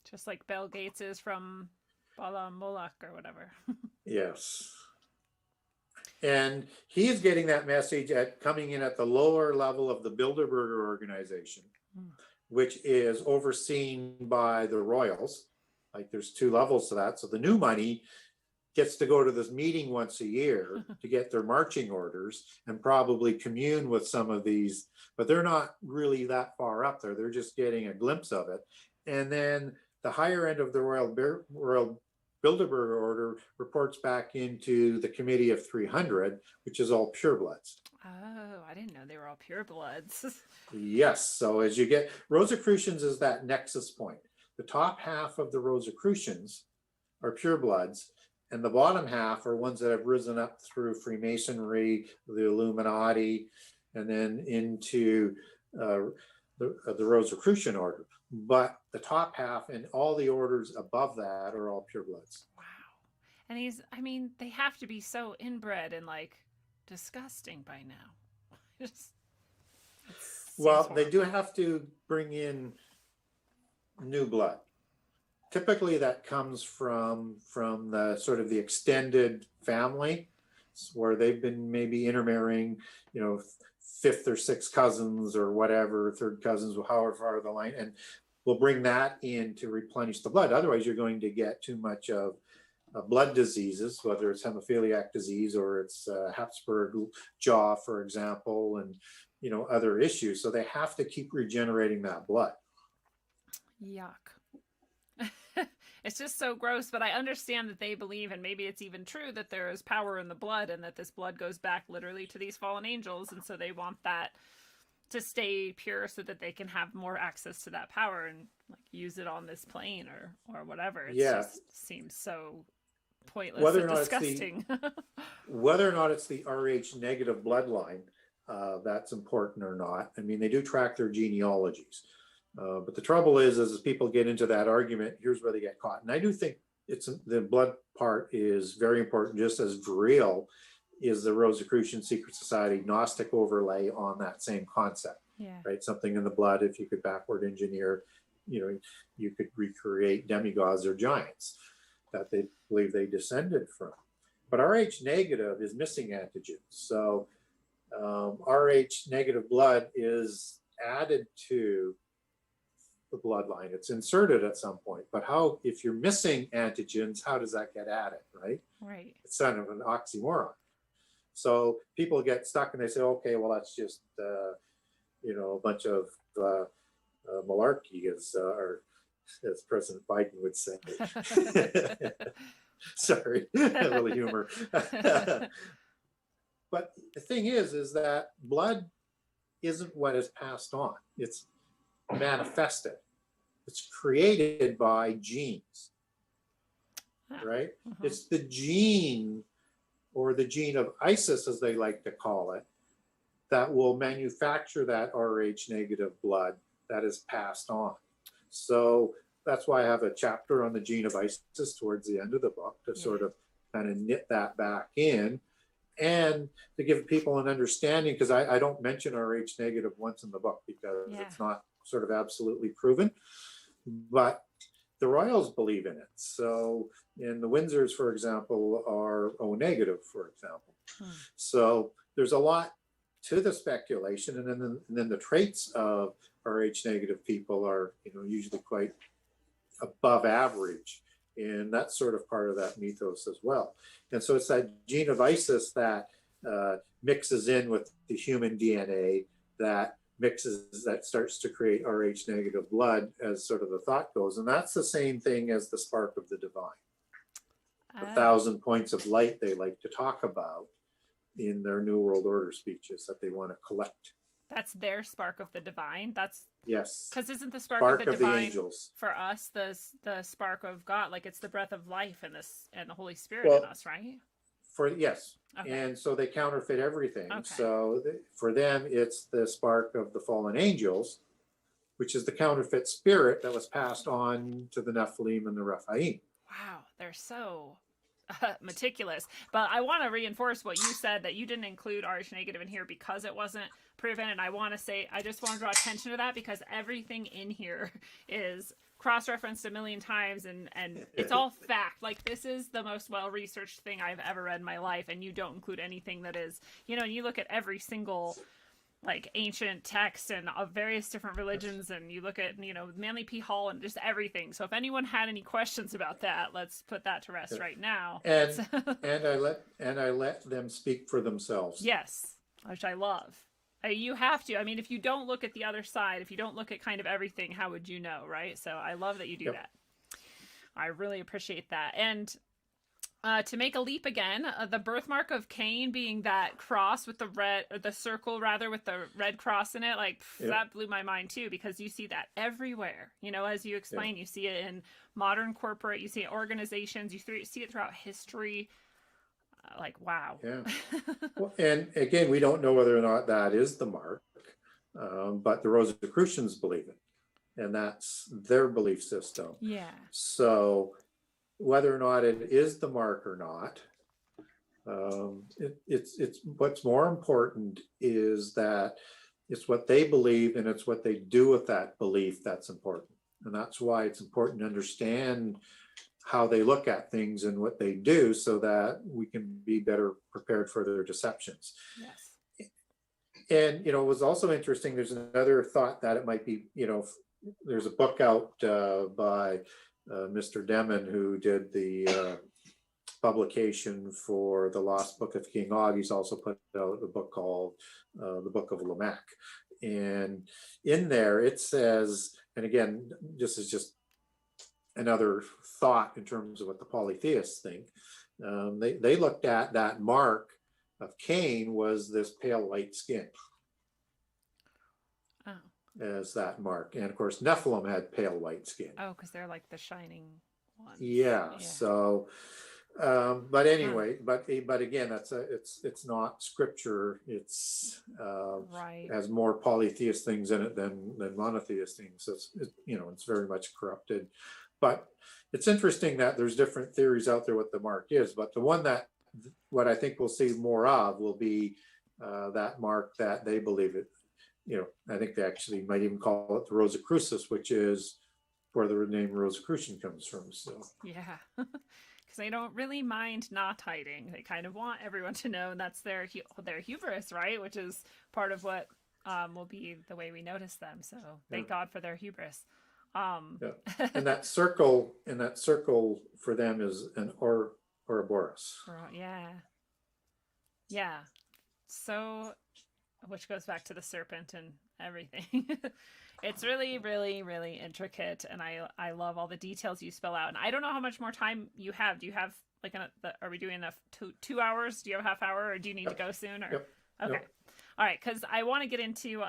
Just like Bill Gates is from Bala Moloch or whatever. Yes. And he is getting that message at coming in at the lower level of the Bilderberger organization, which is overseen by the royals. Like there's two levels to that. So the new money gets to go to this meeting once a year to get their marching orders and probably commune with some of these, but they're not really that far up there. They're just getting a glimpse of it. And then the higher end of the Royal Bilderberger order reports back into the Committee of 300, which is all purebloods. Oh, I didn't know they were all purebloods. Yes. So as you get, Rosicrucians is that nexus point. The top half of the Rosicrucians are purebloods, and the bottom half are ones that have risen up through Freemasonry, the Illuminati, and then into the Rosicrucian order. But the top half and all the orders above that are all purebloods. Wow. And they have to be so inbred and like disgusting by now. Well, they do have to bring in new blood. Typically that comes from the sort of the extended family, where they've been maybe intermarrying, fifth or sixth cousins or whatever, third cousins, however far the line, and we'll bring that in to replenish the blood. Otherwise, you're going to get too much of blood diseases, whether it's hemophiliac disease or it's Habsburg jaw, for example, and other issues. So they have to keep regenerating that blood. Yuck. It's just so gross, but I understand that they believe, and maybe it's even true, that there is power in the blood and that this blood goes back literally to these fallen angels, and so they want that to stay pure so that they can have more access to that power and like use it on this plane or whatever. It just seems so pointless and disgusting. Whether or not it's the Rh negative bloodline, that's important or not. They do track their genealogies. But the trouble is as people get into that argument, here's where they get caught. And I do think the blood part is very important, just as real is the Rosicrucian Secret Society Gnostic overlay on that same concept. Yeah. Right? Something in the blood, if you could backward engineer, you could recreate demigods or giants that they believe they descended from. But Rh negative is missing antigens. So Rh negative blood is added to the bloodline. It's inserted at some point, but if you're missing antigens, how does that get added, right? Right. It's kind of an oxymoron. So people get stuck and they say, okay, well, that's just, a bunch of malarkey, as President Biden would say. Sorry, a little humor. But the thing is that blood isn't what is passed on. It's manifested. It's created by genes, right? Mm-hmm. It's the gene, or the gene of Isis, as they like to call it, that will manufacture that Rh negative blood that is passed on. So that's why I have a chapter on the gene of Isis towards the end of the book to sort of kind of knit that back in and to give people an understanding, because I don't mention Rh negative once in the book because it's not sort of absolutely proven, but the royals believe in it. So, and the Windsors, for example, are O negative, for example. So there's a lot to the speculation, and then the traits of Rh negative people are, usually quite above average And that's sort of part of that mythos as well. And so it's that gene of Isis that mixes in with the human DNA, that starts to create Rh negative blood, as sort of the thought goes. And that's the same thing as the spark of the divine. The 1,000 points of light they like to talk about in their New World Order speeches that they want to collect. That's their spark of the divine. That's yes. Because isn't the spark of the divine the angels for us the spark of God? Like it's the breath of life and the Holy Spirit in us, right? Yes. Okay. And so they counterfeit everything. Okay. So for them, it's the spark of the fallen angels, which is the counterfeit spirit that was passed on to the Nephilim and the Rephaim. Wow, they're so meticulous. But I want to reinforce what you said, that you didn't include Rh negative in here because it wasn't proven. And I just want to draw attention to that, because everything in here is cross-referenced a million times, and it's all fact. Like, this is the most well-researched thing I've ever read in my life, and you don't include anything that is, you look at every single like ancient text and of various different religions, and you look at Manly P. Hall and just everything. So if anyone had any questions about that, let's put that to rest right now. And I let them speak for themselves. Yes, which I love. You have to. I mean, if you don't look at the other side, if you don't look at kind of everything, how would you know, right? So I love that you do that. I really appreciate that. And to make a leap again, the birthmark of Cain being that cross with the circle rather, with the red cross in it, like that blew my mind too, because you see that everywhere. As you explain, you see it in modern corporate, you see it in organizations, you see it throughout history. Like, wow. Yeah. Well, and again, we don't know whether or not that is the mark, but the Rosicrucians believe it, and that's their belief system. Yeah. So whether or not it is the mark or not, it's what's more important is that it's what they believe and it's what they do with that belief that's important. And that's why it's important to understand how they look at things and what they do, so that we can be better prepared for their deceptions. Yes. And, it was also interesting. There's another thought that it might be, there's a book out by Mr. Demon, who did the publication for the Lost Book of King Og. He's also put out a book called the Book of Lamech. And in there it says, and again, this is just another thought in terms of what the polytheists think. They looked at that mark of Cain was this pale white skin as that mark. And of course, Nephilim had pale white skin. Oh, because they're like the shining ones. Yeah. So, but anyway, but again, it's not scripture. It's right. Has more polytheist things in it than monotheist things. So it's very much corrupted. But it's interesting that there's different theories out there what the mark is. But the one that what I think we'll see more of will be that mark that they believe it. I think they actually might even call it the Rosicrucis, which is where the name Rosicrucian comes from. So yeah, because they don't really mind not hiding. They kind of want everyone to know, and that's their hubris, right? Which is part of what will be the way we notice them. So thank God for their hubris. And that circle for them is an Ouroboros. Yeah. So, which goes back to the serpent and everything. It's really, really, really intricate, and I love all the details you spell out. And I don't know how much more time you have. Do you have are we doing enough 2 hours? Do you have a half hour, or do you need to go soon? Or Yep. Okay. Yep. All right, because I want to get into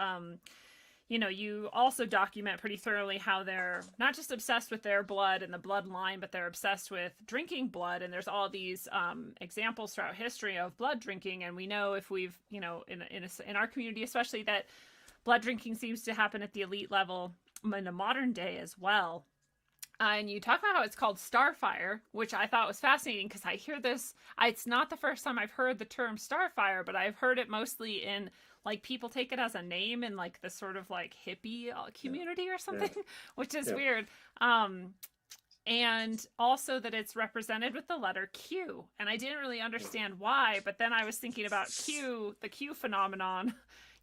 you also document pretty thoroughly how they're not just obsessed with their blood and the bloodline, but they're obsessed with drinking blood. And there's all these examples throughout history of blood drinking. And we know, if we've, in our community especially, that blood drinking seems to happen at the elite level in the modern day as well. And you talk about how it's called starfire, which I thought was fascinating, because I hear this. It's not the first time I've heard the term starfire, but I've heard it mostly in, like, people take it as a name in, like, the sort of, like, hippie community or something, which is weird. And also that it's represented with the letter Q. And I didn't really understand why, but then I was thinking about Q, the Q phenomenon,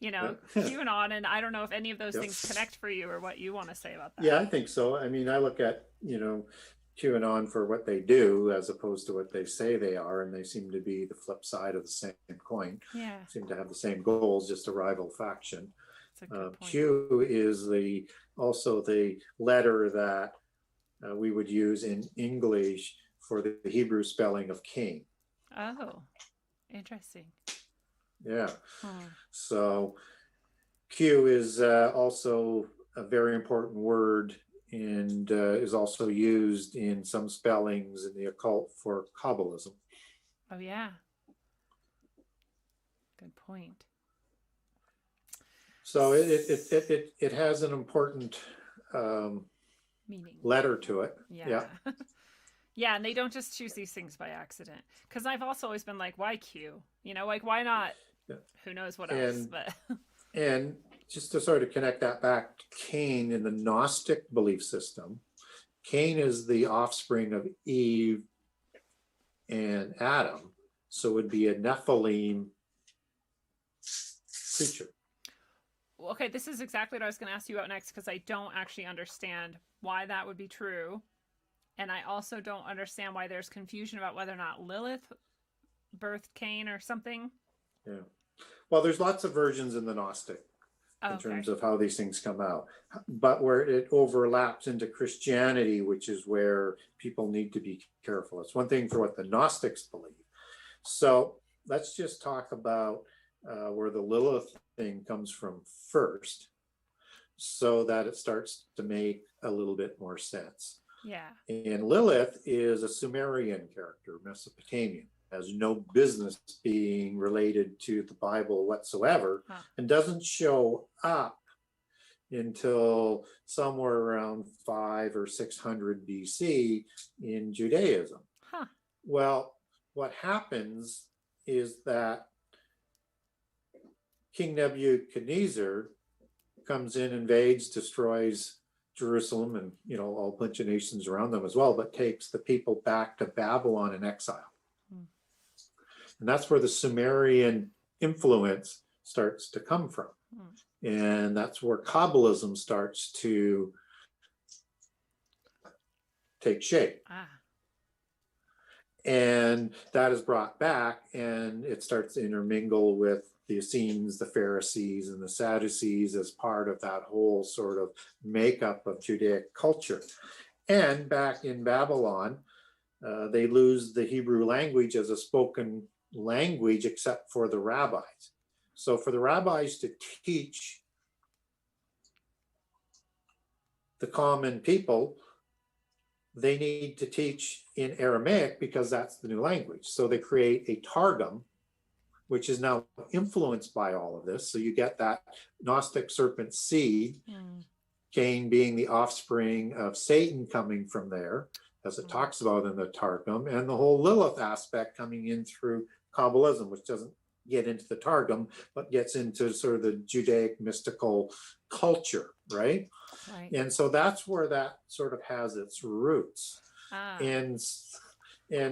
QAnon, and I don't know if any of those things connect for you, or what you want to say about that. Yeah, I think so. I mean, I look at, QAnon for what they do as opposed to what they say they are, and they seem to be the flip side of the same coin. Yeah, Seem to have the same goals, just a rival faction. that's a good point. Q is also the letter that we would use in English for the Hebrew spelling of Cain. Oh, interesting. Yeah. Hmm. So Q is also a very important word, and is also used in some spellings in the occult for Kabbalism. Oh, yeah. Good point. So it has an important Meaning. letter to it. Yeah. Yeah, and they don't just choose these things by accident. Because I've also always been like, why Q? You know, like, why not? Yeah. Who knows what else? And, But and just to sort of connect that back to Cain in the Gnostic belief system, Cain is the offspring of Eve and Adam. So it would be a Nephilim creature. okay, this is exactly what I was going to ask you about next, because I don't actually understand why that would be true. And I also don't understand why there's confusion about whether or not Lilith birthed Cain or something. Yeah. Well, there's lots of versions in the Gnostic in Okay. terms of how these things come out. But where it overlaps into Christianity, which is where people need to be careful. It's one thing for what the Gnostics believe. So let's just talk about where the Lilith thing comes from first, so that it starts to make a little bit more sense. Yeah. And Lilith is a Sumerian character, Mesopotamian, has no business being related to the Bible whatsoever, and doesn't show up until somewhere around 500 or 600 BC in Judaism. Huh. Well, what happens is that King Nebuchadnezzar comes in, invades, destroys Jerusalem and, you know, a bunch of nations around them as well, but takes the people back to Babylon in exile. And that's where the Sumerian influence starts to come from. And that's where Kabbalism starts to take shape. And that is brought back, and it starts to intermingle with the Essenes, the Pharisees, and the Sadducees as part of that whole sort of makeup of Judaic culture. And back in Babylon, they lose the Hebrew language as a spoken language except for the rabbis. So for the rabbis to teach the common people, they need to teach in Aramaic because that's the new language. So they create a Targum, which is now influenced by all of this. So you get that Gnostic serpent seed, Cain being the offspring of Satan coming from there, as it talks about in the Targum, and the whole Lilith aspect coming in through Kabbalism, which doesn't get into the Targum, but gets into sort of the Judaic mystical culture, right? Right. And so that's where that sort of has its roots. And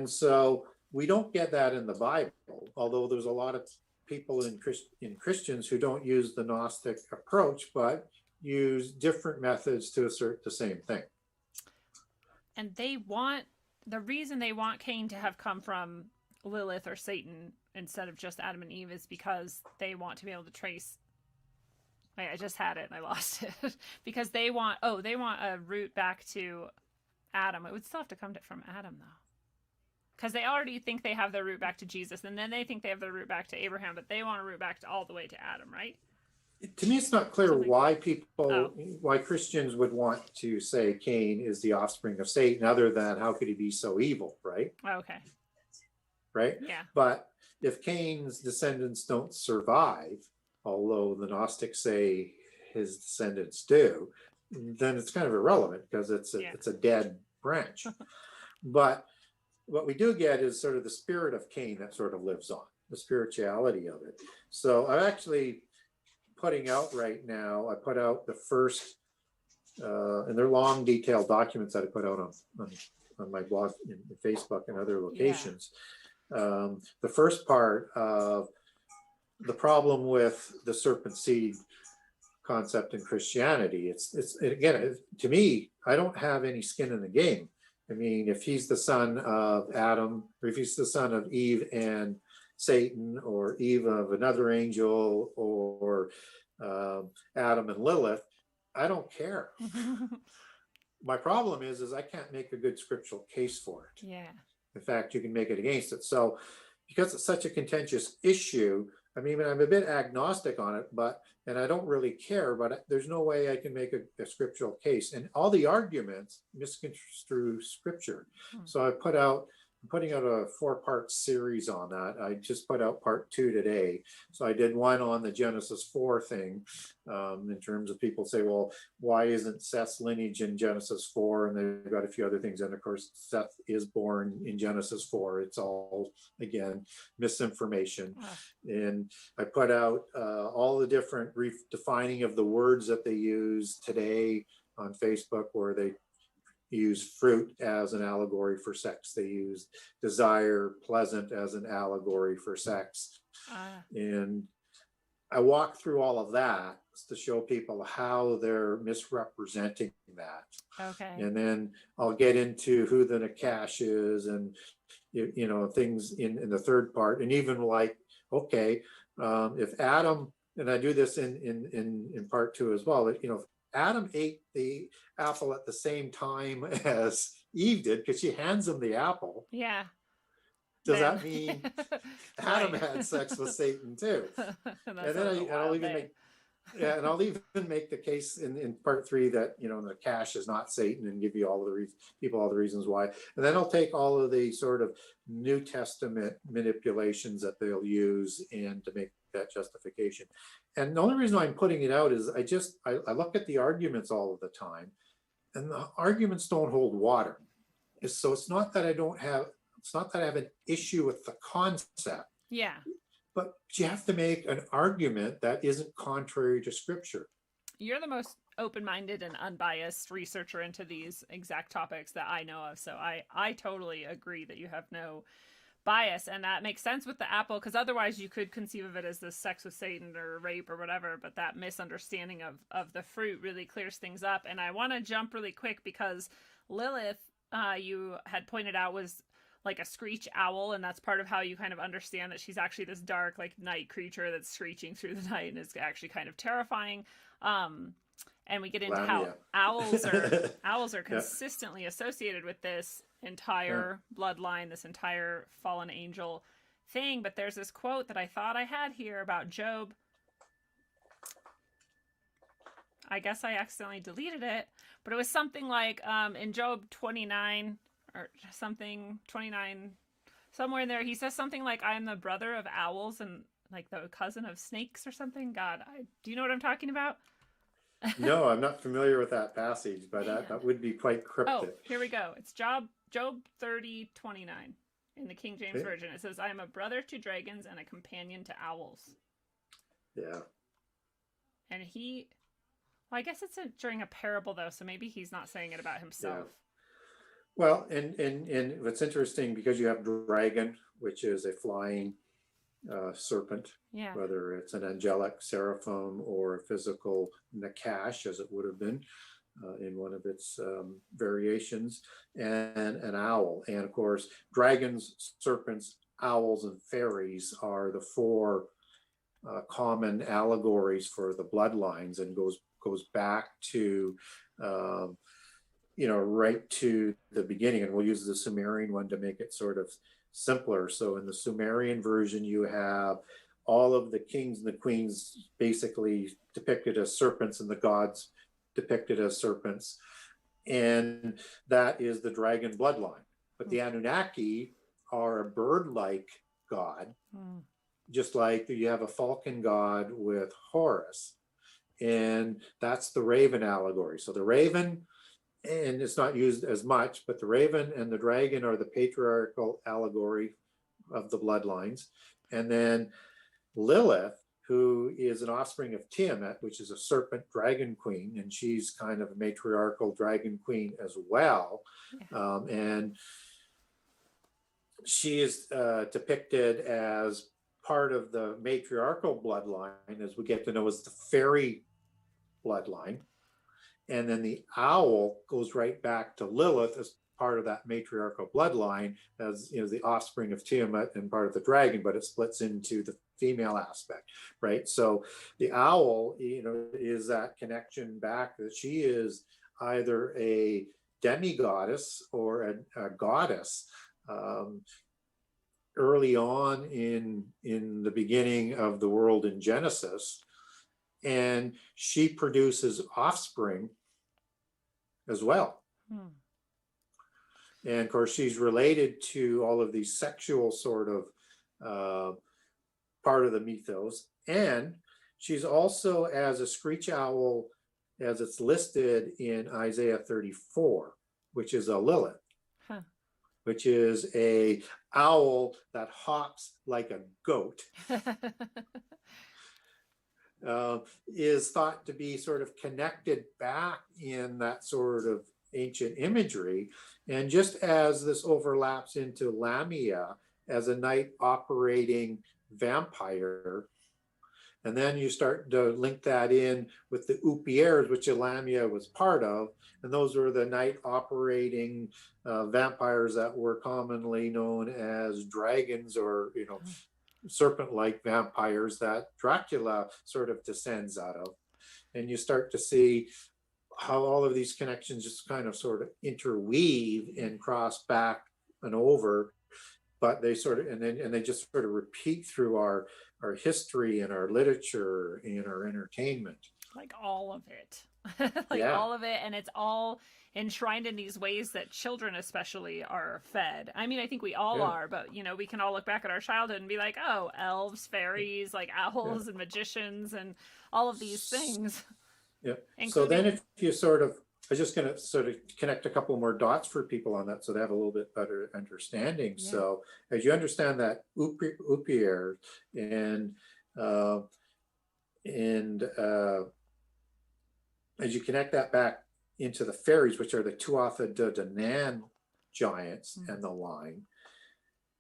so we don't get that in the Bible, although there's a lot of people in Christians who don't use the Gnostic approach, but use different methods to assert the same thing. And the reason they want Cain to have come from Lilith or Satan instead of just Adam and Eve is because they want to be able to trace. I just had it and I lost it. Because they want a route back to Adam. It would still have to come from Adam, though. Because they already think they have their route back to Jesus, and then they think they have their route back to Abraham, but they want a route back all the way to Adam, right? To me, it's not clear why why Christians would want to say Cain is the offspring of Satan, other than how could he be so evil, right? Okay. Right? Yeah. But if Cain's descendants don't survive, although the Gnostics say his descendants do, then it's kind of irrelevant because it's a dead branch. But what we do get is sort of the spirit of Cain that sort of lives on, the spirituality of it. So I'm actually putting out right now, I put out the first, and they're long detailed documents that I put out on my blog in Facebook and other locations. The first part of the problem with the serpent seed concept in Christianity, it's again, to me, I don't have any skin in the game. I mean, if he's the son of Adam, or if he's the son of Eve and Satan, or Eve of another angel, or Adam and Lilith, I don't care. My problem is I can't make a good scriptural case for it. Yeah. In fact, you can make it against it. So because it's such a contentious issue, I mean, I'm a bit agnostic on it, and I don't really care, but there's no way I can make a scriptural case. And all the arguments misconstrue scripture. So I'm putting out a 4-part series on that. I just put out part 2 today. So I did one on the Genesis 4 thing, in terms of people say, well, why isn't Seth's lineage in Genesis 4? And they've got a few other things. And of course, Seth is born in Genesis 4. It's all, again, misinformation. And I put out all the different defining of the words that they use today on Facebook, where they use fruit as an allegory for sex. They use desire, pleasant as an allegory for sex. And I walk through all of that to show people how they're misrepresenting that. Okay. And then I'll get into who the Nakash is, and things in the third part. And even like, okay, if Adam, and I do this in part 2 as well, if Adam ate the apple at the same time as Eve did, because she hands him the apple. Yeah. Does that mean Adam had sex with Satan too? And then I'll even make the case in part 3 that the cash is not Satan, and give you all the reasons why. And then I'll take all of the sort of New Testament manipulations that they'll use and to make that justification. And the only reason I'm putting it out is I look at the arguments all of the time, and the arguments don't hold water. So it's not that I have an issue with the concept. Yeah. But you have to make an argument that isn't contrary to scripture. You're the most open-minded and unbiased researcher into these exact topics that I know of. So I totally agree that you have no bias, and that makes sense with the apple, because otherwise you could conceive of it as this sex with Satan or rape or whatever, but that misunderstanding of the fruit really clears things up. And I want to jump really quick, because Lilith, you had pointed out, was like a screech owl, and that's part of how you kind of understand that she's actually this dark, like, night creature that's screeching through the night and is actually kind of terrifying. And we get into how owls are consistently associated with this entire bloodline, this entire fallen angel thing. But there's this quote that I thought I had here about Job. I guess I accidentally deleted it, but it was something like in Job 29 or something, 29, somewhere in there, he says something like, I am the brother of owls and like the cousin of snakes or something. God, do you know what I'm talking about? No, I'm not familiar with that passage, but that would be quite cryptic. Oh, here we go. It's Job 30:29 in the King James Version. It says, I am a brother to dragons and a companion to owls. Yeah. And well, I guess it's during a parable, though, so maybe he's not saying it about himself. Yeah. Well, and what's interesting, because you have dragon, which is a flying serpent, whether it's an angelic seraphim or a physical nakash, as it would have been in one of its variations, and an owl. And of course, dragons, serpents, owls, and fairies are the 4 common allegories for the bloodlines, and goes back to right to the beginning. And we'll use the Sumerian one to make it sort of simpler. So in the Sumerian version, you have all of the kings and the queens basically depicted as serpents, and the gods depicted as serpents. And that is the dragon bloodline. But the Anunnaki are a bird-like god, just like you have a falcon god with Horus. And that's the raven allegory. So the raven, and it's not used as much, but the raven and the dragon are the patriarchal allegory of the bloodlines. And then Lilith, who is an offspring of Tiamat, which is a serpent dragon queen, and she's kind of a matriarchal dragon queen as well. And she is depicted as part of the matriarchal bloodline, as we get to know as the fairy bloodline. And then the owl goes right back to Lilith as part of that matriarchal bloodline as the offspring of Tiamat and part of the dragon, but it splits into the female aspect, right? So the owl, is that connection back that she is either a demigoddess or a goddess. Early on in the beginning of the world in Genesis, and she produces offspring as well. And of course, she's related to all of these sexual sort of part of the mythos. And she's also, as a screech owl, as it's listed in Isaiah 34, which is a Lilith, which is a owl that hops like a goat. Is thought to be sort of connected back in that sort of ancient imagery. And just as this overlaps into Lamia as a night operating vampire, and then you start to link that in with the Upiers, which Lamia was part of, and those were the night operating vampires that were commonly known as dragons, or serpent-like vampires that Dracula sort of descends out of. And you start to see how all of these connections just kind of sort of interweave and cross back and over, but they sort of, and they just sort of repeat through our history and our literature and our entertainment. Like all of it. All of it. And it's all enshrined in these ways that children especially are fed. I mean, I think we all are, but we can all look back at our childhood and be like, oh, elves, fairies, like owls and magicians and all of these things. Yeah. So then if you I was just going to sort of connect a couple more dots for people on that so they have a little bit better understanding. Yeah. So as you understand that Upier and as you connect that back into the fairies, which are the Tuatha De Danann giants and the line,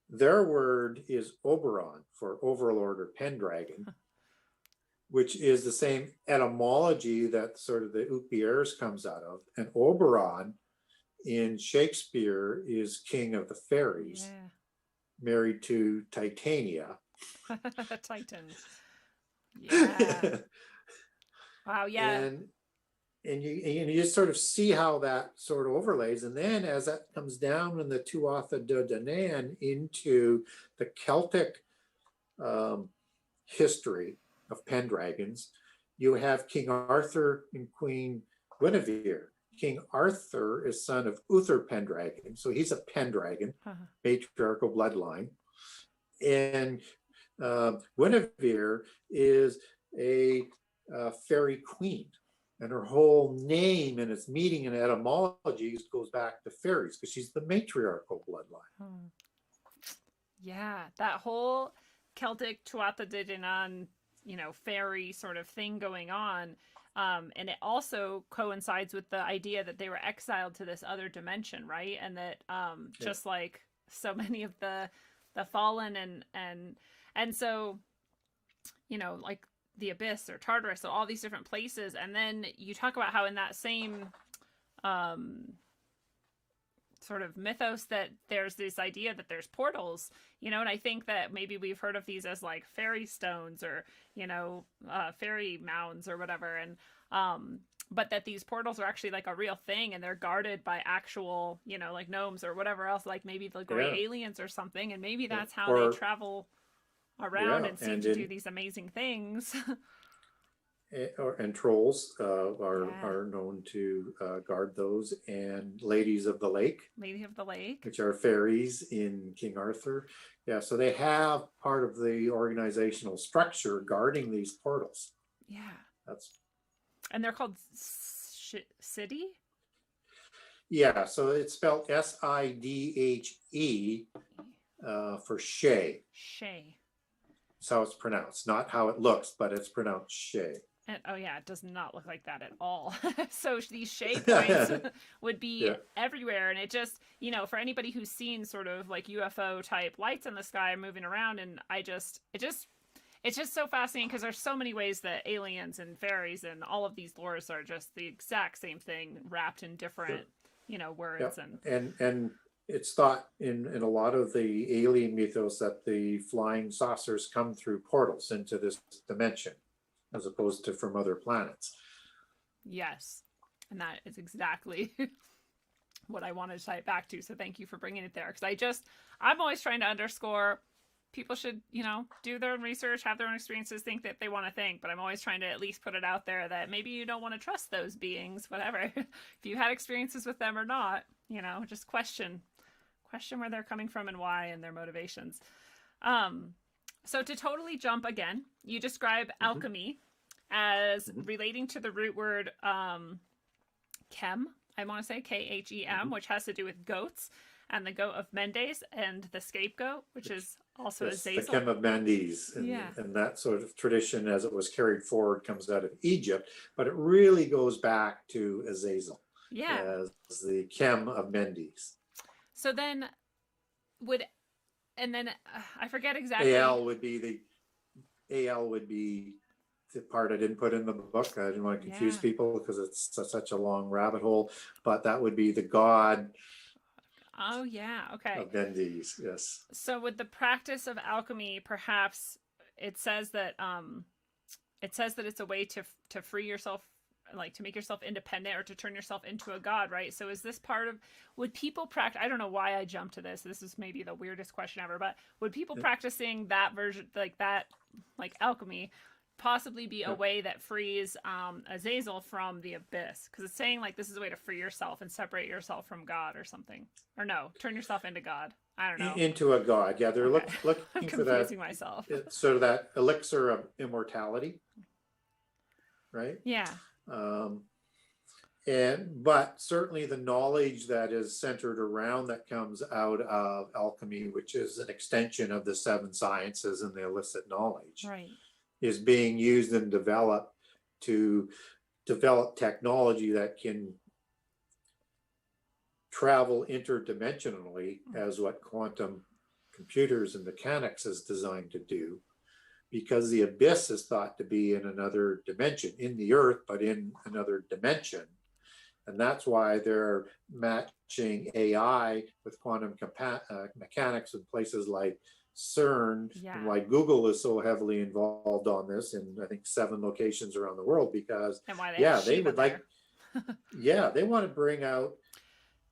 their word is Oberon for overlord or pendragon, which is the same etymology that sort of the Upiers comes out of. And Oberon in Shakespeare is king of the fairies, married to Titania. Titan. Yeah. Wow, yeah. And you just sort of see how that sort of overlays. And then as that comes down in the Tuatha De Danann into the Celtic history of pendragons, you have King Arthur and Queen Guinevere. King Arthur is son of Uther Pendragon, so he's a pendragon, matriarchal bloodline. And Guinevere is a fairy queen. And her whole name and its meaning and etymology goes back to fairies because she's the matriarchal bloodline. Yeah, that whole Celtic Tuatha De Danann, fairy sort of thing going on. And it also coincides with the idea that they were exiled to this other dimension, right? And that just like so many of the fallen and so, like the Abyss or Tartarus, so all these different places. And then you talk about how in that same sort of mythos that there's this idea that there's portals, and I think that maybe we've heard of these as like fairy stones or, fairy mounds or whatever. And, but that these portals are actually like a real thing and they're guarded by actual, like gnomes or whatever else, like maybe the great aliens or something. And maybe that's how they travel around and seem to do these amazing things. And trolls are known to guard those, and ladies of the lake, which are fairies in King Arthur. Yeah, so they have part of the organizational structure guarding these portals. Yeah, and they're called City. Yeah, so it's spelled Sidhe for Shay. Shay. That's how it's pronounced, not how it looks, but it's pronounced Shay. And, oh yeah, it does not look like that at all. So these shade points would be everywhere. And it just, for anybody who's seen sort of like UFO type lights in the sky moving around, and it's just so fascinating because there's so many ways that aliens and fairies and all of these lores are just the exact same thing wrapped in different words. And it's thought in a lot of the alien mythos that the flying saucers come through portals into this dimension, as opposed to from other planets. Yes, and that is exactly what I wanted to tie it back to. So thank you for bringing it there, because I'm always trying to underscore people should, do their own research, have their own experiences, think that they want to think, but I'm always trying to at least put it out there that maybe you don't want to trust those beings, whatever. If you had experiences with them or not, just question where they're coming from and why and their motivations. So to totally jump again, you describe alchemy as relating to the root word chem, I want to say Khem, which has to do with goats, and the goat of Mendes, and the scapegoat, which is also Azazel. The chem of Mendes, and that sort of tradition, as it was carried forward, comes out of Egypt, but it really goes back to Azazel as the chem of Mendes. So then I forget exactly. Al would be the part I didn't put in the book. I didn't want to confuse people because it's such a long rabbit hole, but that would be the god. Oh yeah, okay. Of Mendes, yes. So with the practice of alchemy, perhaps it says that it's a way to free yourself, like to make yourself independent or to turn yourself into a god, right? So is this part of, would people practice, I don't know why I jumped to this is maybe the weirdest question ever, but would people practicing that version, like alchemy, possibly be a way that frees Azazel from the abyss? Because it's saying like this is a way to free yourself and separate yourself from God or something. Or no, turn yourself into God. I don't know. Into a god, yeah. They're looking I'm for that. Confusing myself. It's sort of that elixir of immortality, right? Yeah. But certainly the knowledge that is centered around that comes out of alchemy, which is an extension of the 7 sciences and the illicit knowledge, right, is being used and developed to develop technology that can travel interdimensionally, as what quantum computers and mechanics is designed to do, because the abyss is thought to be in another dimension, in the earth, but in another dimension. And that's why they're matching AI with quantum mechanics in places like CERN, and why Google is so heavily involved on this in, I think, 7 locations around the world, because they would like, they want to bring out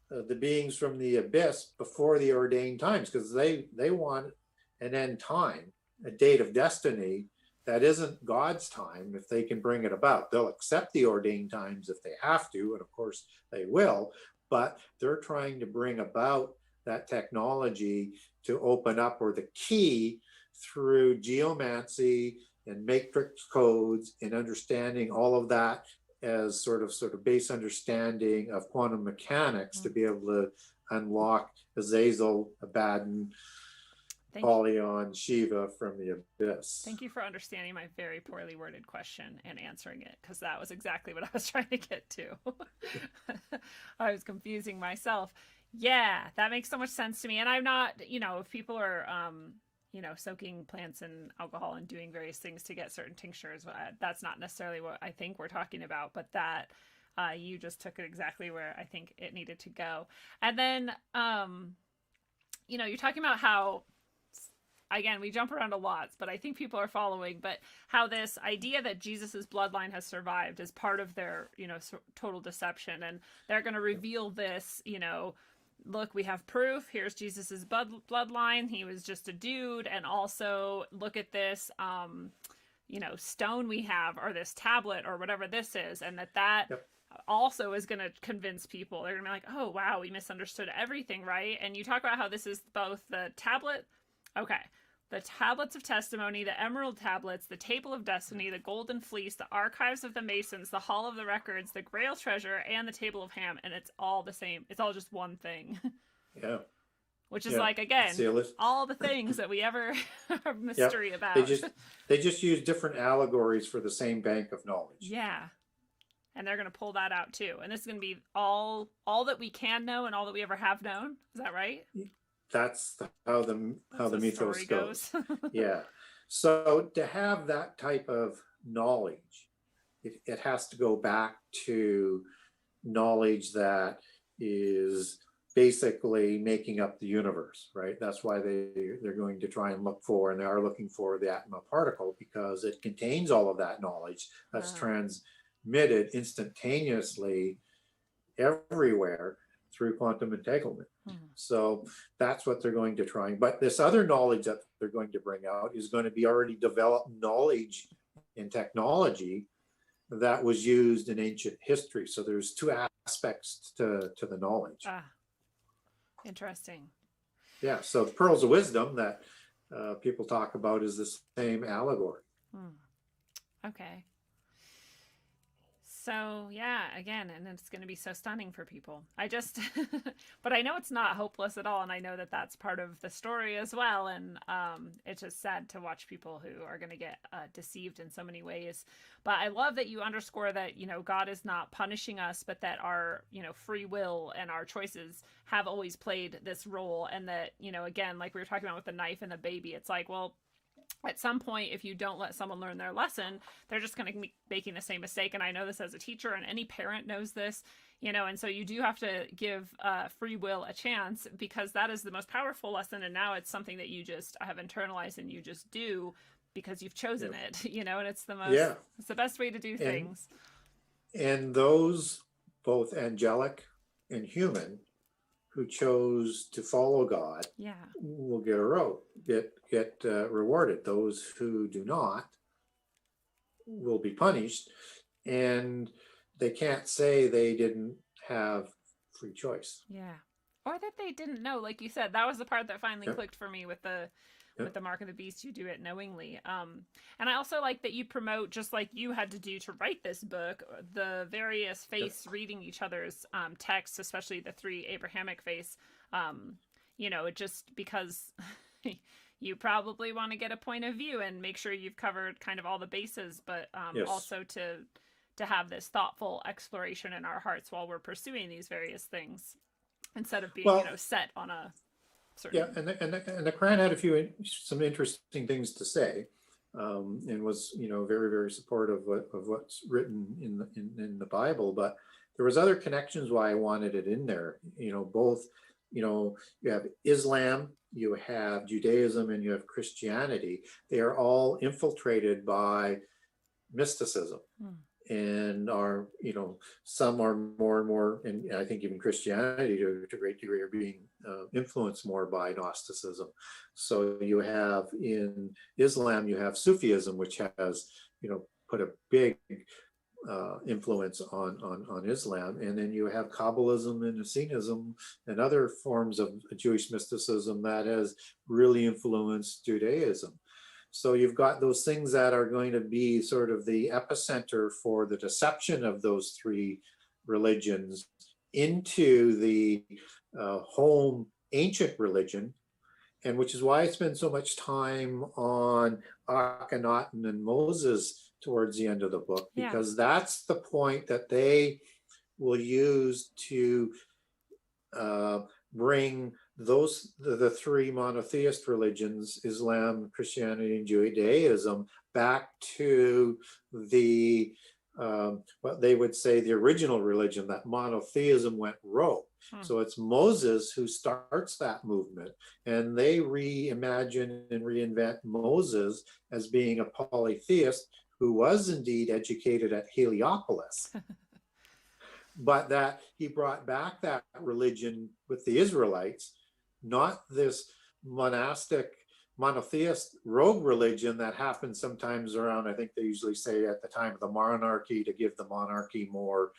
the beings from the abyss before the ordained times, because they want an end time, a date of destiny that isn't God's time. If they can bring it about, they'll accept the ordained times if they have to, and of course they will, but they're trying to bring about that technology to open up, or the key, through geomancy and matrix codes and understanding all of that as sort of base understanding of quantum mechanics, to be able to unlock Azazel, Abaddon, Polyon, Shiva from the abyss. Thank you for understanding my very poorly worded question and answering it, because that was exactly what I was trying to get to. I was confusing myself. Yeah, that makes so much sense to me. And I'm not, if people are, soaking plants in alcohol and doing various things to get certain tinctures, that's not necessarily what I think we're talking about, but that you just took it exactly where I think it needed to go. And then, you're talking about how, again, we jump around a lot, but I think people are following, but how this idea that Jesus's bloodline has survived is part of their, total deception. And they're going to reveal this, look, we have proof. Here's Jesus's bloodline. He was just a dude. And also look at this, stone we have, or this tablet, or whatever this is. And that also is going to convince people. They're going to be like, oh, wow, we misunderstood everything, right? And you talk about how this is both the tablet. Okay. The tablets of testimony, the emerald tablets, the table of destiny, the golden fleece, the archives of the masons, the hall of the records, the grail treasure, and the table of Ham. And it's all the same. It's all just one thing. Yeah. Which is like, again, all the things that we ever are mystery about. They just use different allegories for the same bank of knowledge. Yeah. And they're going to pull that out too. And this is going to be all that we can know and all that we ever have known. Is that right? That's how the mythos goes. Yeah. So to have that type of knowledge, it has to go back to knowledge that is basically making up the universe, right? That's why they're going to try and look for, and they are looking for the atom of particle, because it contains all of that knowledge that's transmitted instantaneously everywhere through quantum entanglement. So that's what they're going to try. But this other knowledge that they're going to bring out is going to be already developed knowledge and technology that was used in ancient history. So there's two aspects to the knowledge. Interesting. Yeah, so the pearls of wisdom that people talk about is the same allegory. Okay. So yeah, again, and it's going to be so stunning for people. But I know it's not hopeless at all, and I know that that's part of the story as well. And it's just sad to watch people who are going to get deceived in so many ways. But I love that you underscore that, you know, God is not punishing us, but that our, you know, free will and our choices have always played this role. And that, you know, again, like we were talking about with the knife and the baby, it's like, well, at some point, if you don't let someone learn their lesson, they're just going to be making the same mistake. And I know this as a teacher, and any parent knows this, you know, and so you do have to give free will a chance, because that is the most powerful lesson. And now it's something that you just have internalized and you just do because you've chosen it, you know, and it's the most, it's the best way to do things. And those, both angelic and human, who chose to follow God, will get rewarded. Those who do not will be punished, and they can't say they didn't have free choice. Yeah, or that they didn't know. Like you said, that was the part that finally clicked for me with the mark of the beast. You do it knowingly. And I also like that you promote, just like you had to do to write this book, the various faiths reading each other's texts, especially the three Abrahamic faiths. You know, just because you probably want to get a point of view and make sure you've covered kind of all the bases, but also to have this thoughtful exploration in our hearts while we're pursuing these various things, instead of being, you know, set on a certain... and the Quran had some interesting things to say, and was, you know, very, very supportive of what's written in the Bible. But there was other connections why I wanted it in there. You know, both, you know, you have Islam, you have Judaism, and you have Christianity. They are all infiltrated by mysticism. And are, you know, some are more and more, and I think even Christianity to a great degree are being influenced more by Gnosticism. So you have in Islam, you have Sufism, which has, you know, put a big influence on Islam. And then you have Kabbalism and Essenism and other forms of Jewish mysticism that has really influenced Judaism. So you've got those things that are going to be sort of the epicenter for the deception of those three religions into the home ancient religion, and which is why I spend so much time on Akhenaten and Moses towards the end of the book, because that's the point that they will use to bring the three monotheist religions, Islam, Christianity, and Judaism, back to the what they would say the original religion, that monotheism went rogue. So it's Moses who starts that movement, and they reimagine and reinvent Moses as being a polytheist who was indeed educated at Heliopolis. But that he brought back that religion with the Israelites, not this monastic, monotheist rogue religion that happens sometimes around, I think they usually say at the time of the monarchy, to give the monarchy more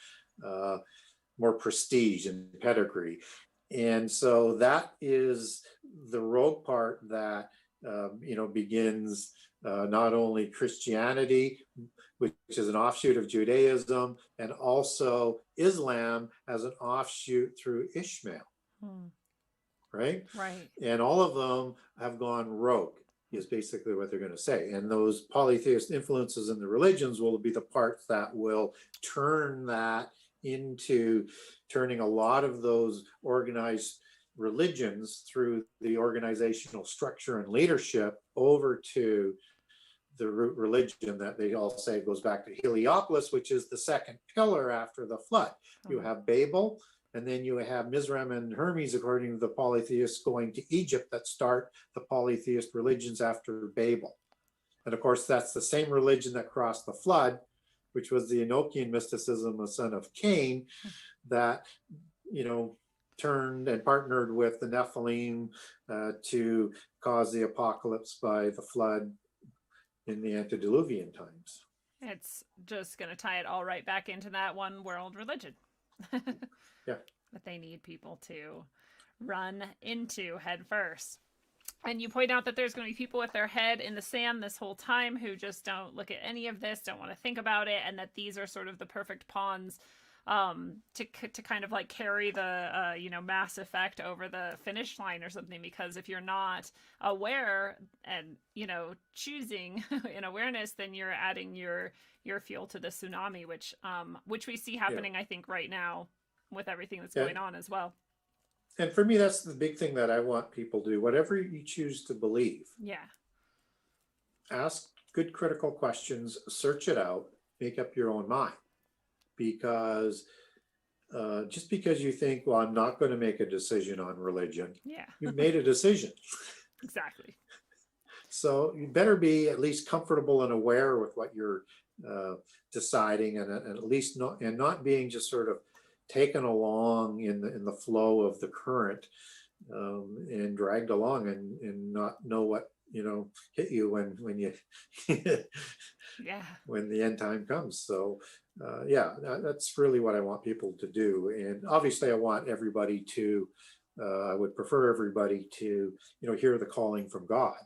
prestige and pedigree. And so that is the rogue part that, you know, begins not only Christianity, which is an offshoot of Judaism, and also Islam as an offshoot through Ishmael. Right? And all of them have gone rogue, is basically what they're going to say. And those polytheist influences in the religions will be the parts that will turn that into turning a lot of those organized religions through the organizational structure and leadership over to the root religion that they all say goes back to Heliopolis, which is the second pillar after the flood. You have Babel, And then you have Mizraim and Hermes, according to the polytheists, going to Egypt that start the polytheist religions after Babel. And of course, that's the same religion that crossed the flood, which was the Enochian mysticism, the son of Cain, that, turned and partnered with the Nephilim to cause the apocalypse by the flood in the antediluvian times. It's just going to tie it all right back into that one world religion. Yeah. That they need people to run into head first. And you point out that there's going to be people with their head in the sand this whole time who just don't look at any of this, don't want to think about it, and that these are sort of the perfect pawns to kind of like carry the Mass Effect over the finish line or something. Because if you're not aware and choosing in awareness, then you're adding your fuel to the tsunami, which we see happening, I think, right now with everything that's going on as well. And for me, that's the big thing that I want people to do. Whatever you choose to believe, ask good critical questions, search it out, make up your own mind. Because just because you think, well, I'm not going to make a decision on religion, you've made a decision. Exactly. So you better be at least comfortable and aware with what you're deciding, and at least not being just sort of taken along in the flow of the current and dragged along and not know what hit you when you when the end time comes. So that's really what I want people to do. And obviously I want everybody to I would prefer everybody to hear the calling from God,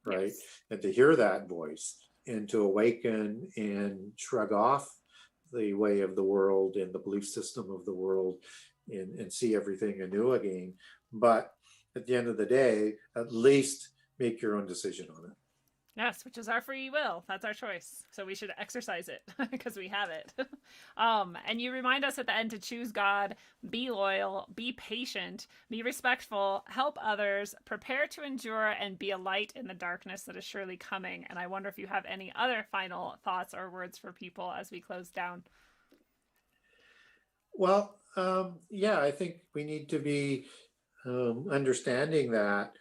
right? And to hear that voice and to awaken and shrug off the way of the world and the belief system of the world and see everything anew again. But at the end of the day, at least make your own decision on it. Yes, which is our free will. That's our choice. So we should exercise it because we have it. And you remind us at the end to choose God, be loyal, be patient, be respectful, help others, prepare to endure, and be a light in the darkness that is surely coming. And I wonder if you have any other final thoughts or words for people as we close down. Well, I think we need to be understanding that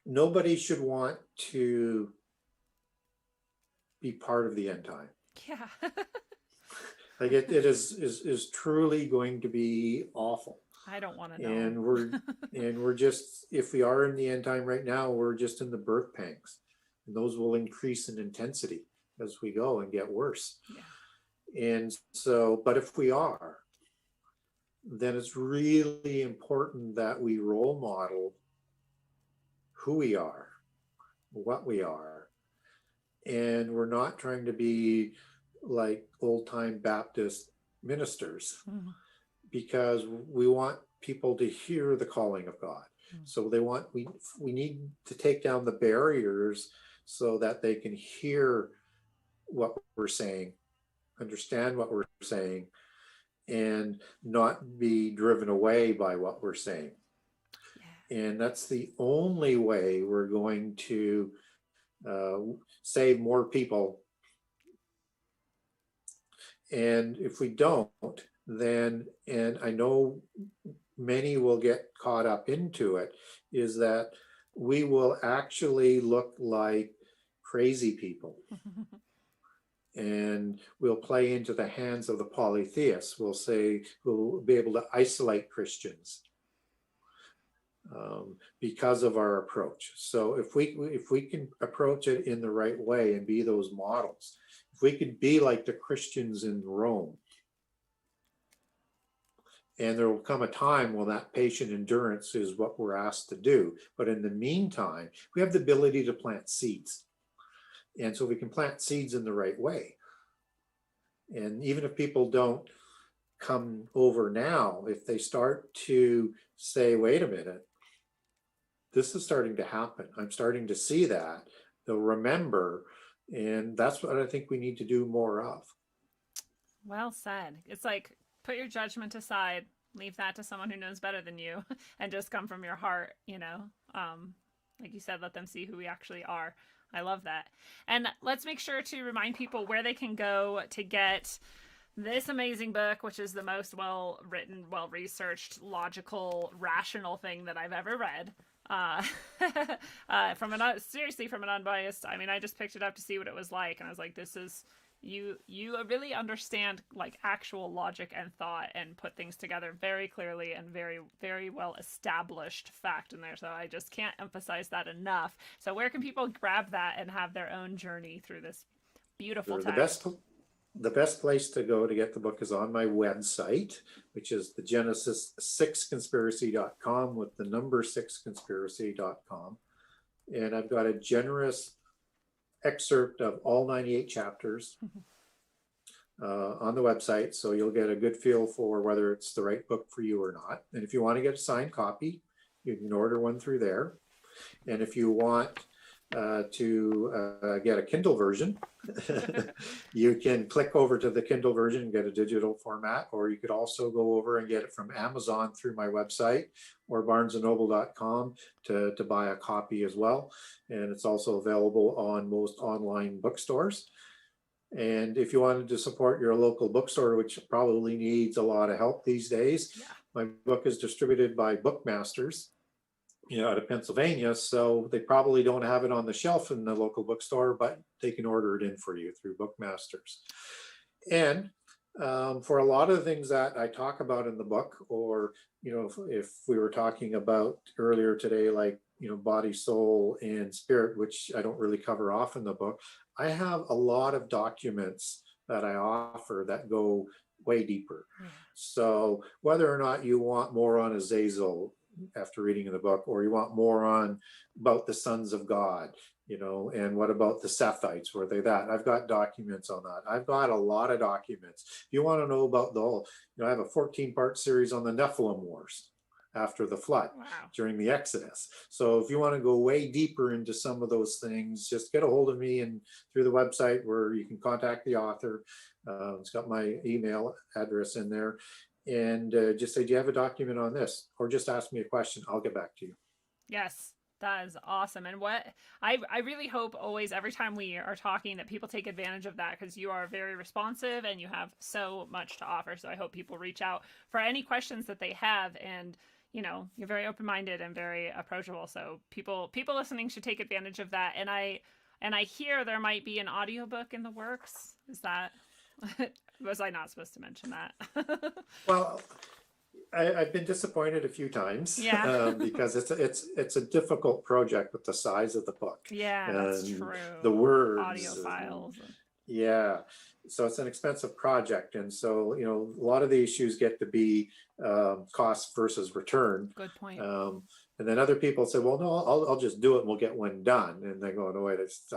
nobody should want to be part of the end time. Yeah. Like it is truly going to be awful. I don't want to know. And we're just, if we are in the end time right now, we're just in the birth pangs, and those will increase in intensity as we go and get worse. Yeah. And so, but if we are, then it's really important that we role model who we are, what we are. And we're not trying to be like old-time Baptist ministers, because we want people to hear the calling of God. So we need to take down the barriers so that they can hear what we're saying, understand what we're saying, and not be driven away by what we're saying. And that's the only way we're going to save more people. And if we don't, then, and I know many will get caught up into it, is that we will actually look like crazy people. And we'll play into the hands of the polytheists. We'll say we'll be able to isolate Christians because of our approach. So if we can approach it in the right way and be those models, if we could be like the Christians in Rome, and there will come a time when that patient endurance is what we're asked to do. But in the meantime, we have the ability to plant seeds. And so we can plant seeds in the right way. And even if people don't come over now, if they start to say, wait a minute, this is starting to happen, I'm starting to see that, they'll remember. And that's what I think we need to do more of. Well said. It's like, put your judgment aside, leave that to someone who knows better than you, and just come from your heart, like you said, let them see who we actually are. I love that. And let's make sure to remind people where they can go to get this amazing book, which is the most well-written, well-researched, logical, rational thing that I've ever read. Uh, seriously, from an unbiased, I mean, I just picked it up to see what it was like, and I was like, this is, you really understand like actual logic and thought and put things together very clearly and very, very well established fact in there. So I just can't emphasize that enough. So where can people grab that and have their own journey through this beautiful text? The best place to go to get the book is on my website, which is the Genesis6conspiracy.com with the number 6conspiracy.com. And I've got a generous excerpt of all 98 chapters on the website. So you'll get a good feel for whether it's the right book for you or not. And if you want to get a signed copy, you can order one through there. And if you want to get a Kindle version, you can click over to the Kindle version and get a digital format, or you could also go over and get it from Amazon through my website or barnesandnoble.com to buy a copy as well. And it's also available on most online bookstores. And if you wanted to support your local bookstore, which probably needs a lot of help these days, my book is distributed by Bookmasters, out of Pennsylvania, so they probably don't have it on the shelf in the local bookstore, but they can order it in for you through Bookmasters. And for a lot of the things that I talk about in the book, or if we were talking about earlier today, like body, soul, and spirit, which I don't really cover off in the book, I have a lot of documents that I offer that go way deeper. So whether or not you want more on Azazel after reading the book, or you want more on about the sons of God, and what about the Sethites? Were they that? I've got documents on that. I've got a lot of documents. If you want to know about the whole, I have a 14-part series on the Nephilim Wars after the flood, during the Exodus. So if you want to go way deeper into some of those things, just get a hold of me and through the website where you can contact the author. It's got my email address in there. And just say, do you have a document on this? Or just ask me a question. I'll get back to you. Yes, that is awesome. And what I really hope always, every time we are talking, that people take advantage of that, because you are very responsive and you have so much to offer. So I hope people reach out for any questions that they have. And, you're very open-minded and very approachable. So people listening should take advantage of that. And I hear there might be an audiobook in the works. Is that... Was I not supposed to mention that? Well, I've been disappointed a few times, because it's a difficult project with the size of the book. Yeah, that's true. The words, audio files. Yeah, so it's an expensive project, and so a lot of the issues get to be cost versus return. Good point. And then other people say, well, no, I'll just do it and we'll get one done. And they go, no, wait, it's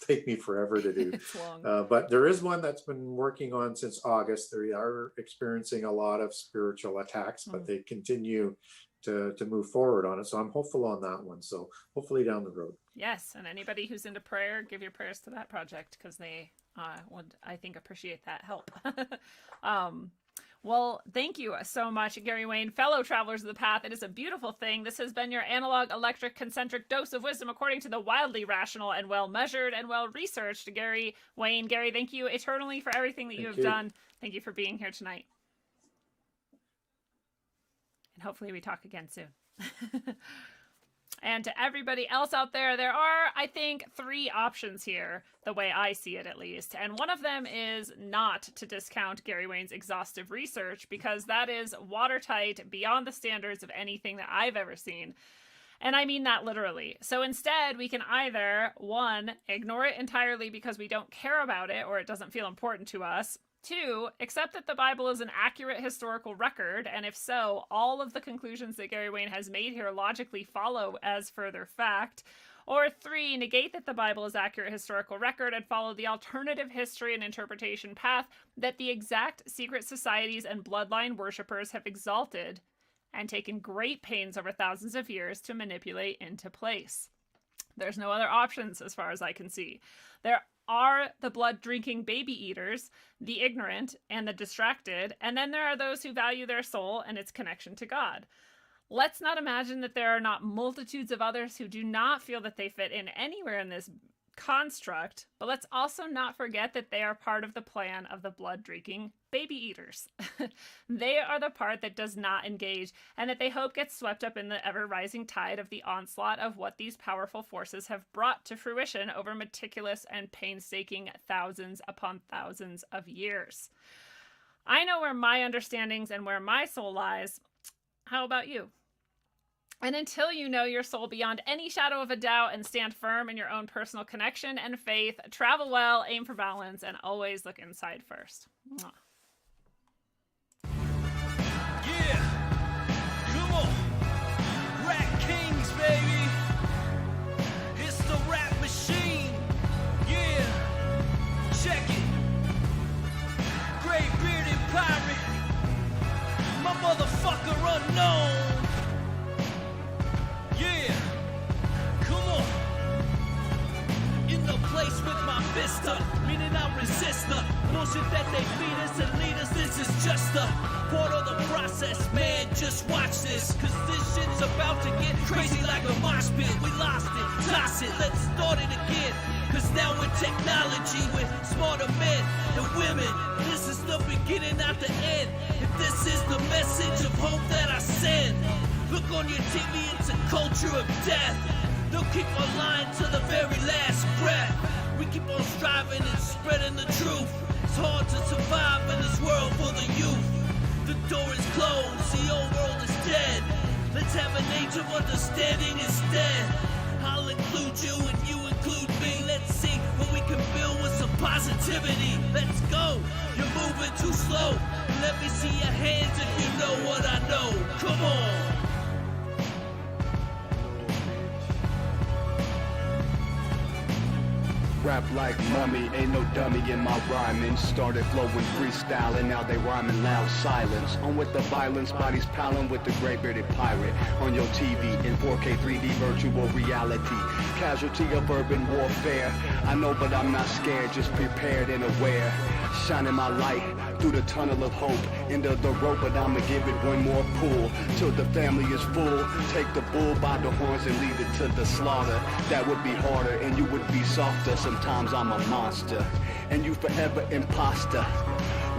take me forever to do. It's long. But there is one that's been working on since August. They are experiencing a lot of spiritual attacks, but they continue to move forward on it. So I'm hopeful on that one. So hopefully down the road. Yes. And anybody who's into prayer, give your prayers to that project, because they would, I think, appreciate that help. Well, thank you so much, Gary Wayne, fellow travelers of the path. It is a beautiful thing. This has been your analog, electric, concentric dose of wisdom according to the wildly rational and well-measured and well-researched Gary Wayne. Gary, thank you eternally for everything that you have done. Thank you for being here tonight. And hopefully we talk again soon. And to everybody else out there, there are, I think, 3 options here, the way I see it at least. And one of them is not to discount Gary Wayne's exhaustive research, because that is watertight, beyond the standards of anything that I've ever seen. And I mean that literally. So instead, we can either, 1, ignore it entirely because we don't care about it or it doesn't feel important to us. 2, accept that the Bible is an accurate historical record, and if so, all of the conclusions that Gary Wayne has made here logically follow as further fact. Or 3, negate that the Bible is accurate historical record and follow the alternative history and interpretation path that the exact secret societies and bloodline worshippers have exalted and taken great pains over thousands of years to manipulate into place. There's no other options as far as I can see. There are the blood-drinking baby eaters, the ignorant, and the distracted, and then there are those who value their soul and its connection to God. Let's not imagine that there are not multitudes of others who do not feel that they fit in anywhere in this construct, but let's also not forget that they are part of the plan of the blood-drinking baby eaters. They are the part that does not engage, and that they hope gets swept up in the ever-rising tide of the onslaught of what these powerful forces have brought to fruition over meticulous and painstaking thousands upon thousands of years. I know where my understandings and where my soul lies. How about you? And until you know your soul beyond any shadow of a doubt and stand firm in your own personal connection and faith, travel well, aim for balance, and always look inside first. Mwah. Yeah, come on, Rat Kings, baby. It's the rap machine. Yeah, check it. Great bearded pirate, my motherfucker unknown. Yeah, come on. In the place with my fist up, meaning I resist the bullshit that they feed us and lead us. This is just a part of the process, man. Just watch this, cause this shit's about to get crazy like a mosh pit. We lost it, toss it, let's start it again. Cause now with technology, with smarter men and women, this is the beginning, not the end. If this is the message of hope that I send, look on your TV, it's a culture of death. They'll keep on lying to the very last breath. We keep on striving and spreading the truth. It's hard to survive in this world for the youth. The door is closed, the old world is dead. Let's have an age of understanding instead. I'll include you and you include me. Let's see what we can build with some positivity. Let's go, you're moving too slow. Let me see your hands if you know what I know. Come on. Rap like mummy, ain't no dummy in my rhyming. Started flowing freestyling, now they rhyming loud silence. On with the violence, bodies piling with the gray bearded pirate. On your TV in 4K 3D virtual reality. Casualty of urban warfare. I know but I'm not scared, just prepared and aware. Shining my light through the tunnel of hope. Into the rope, but I'ma give it one more pull. Till the family is full. Take the bull by the horns and lead it to the slaughter. That would be harder and you would be softer. Sometimes I'm a monster and you forever imposter.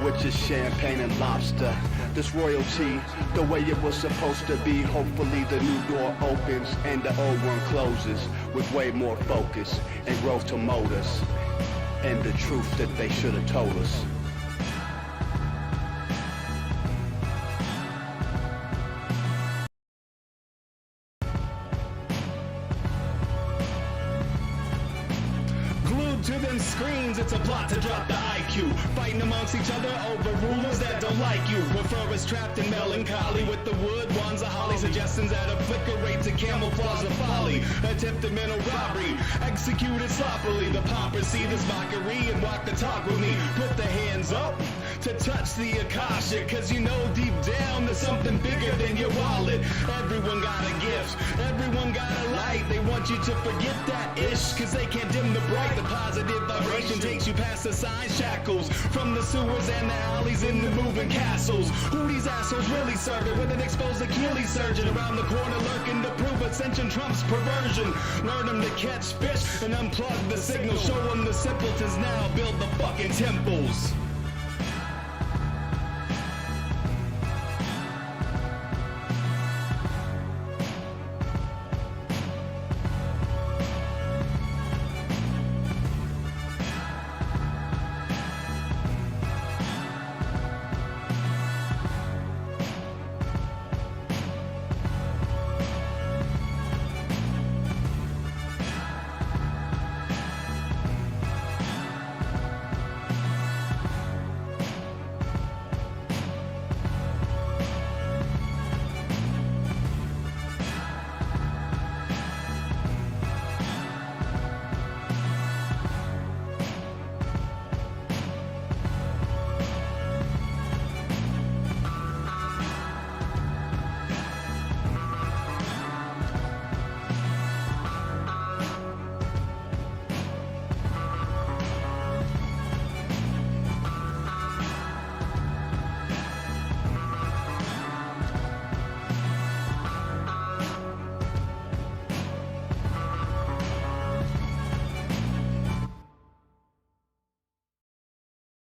Which is champagne and lobster. This royalty, the way it was supposed to be. Hopefully the new door opens and the old one closes. With way more focus and growth to mold us. And the truth that they should have told us. Glued to them screens, it's a plot to drop the IQ. Fighting amongst each other over rulers that don't like you. Prefer us trapped in melancholy with the wood wands of holly. Suggestions that a flicker rate to camouflage the folly. Attempted mental robbery, executed sloppily. The paupers see this mockery and walk the talk with me. Put the hands up to touch the Akasha, cause you know deep down there's something bigger than your wallet. Everyone got a gift, everyone got a light. They want you to forget that ish, cause they can't dim the bright. The positive vibration takes you past the sign shackles. From the sewers and the alleys in the moving castles. Who these assholes really serving with an exposed Achilles surgeon around the corner lurking to prove ascension trumps perversion. Learn them to catch fish and unplug the signal. Show them the simpletons now build the fucking temples.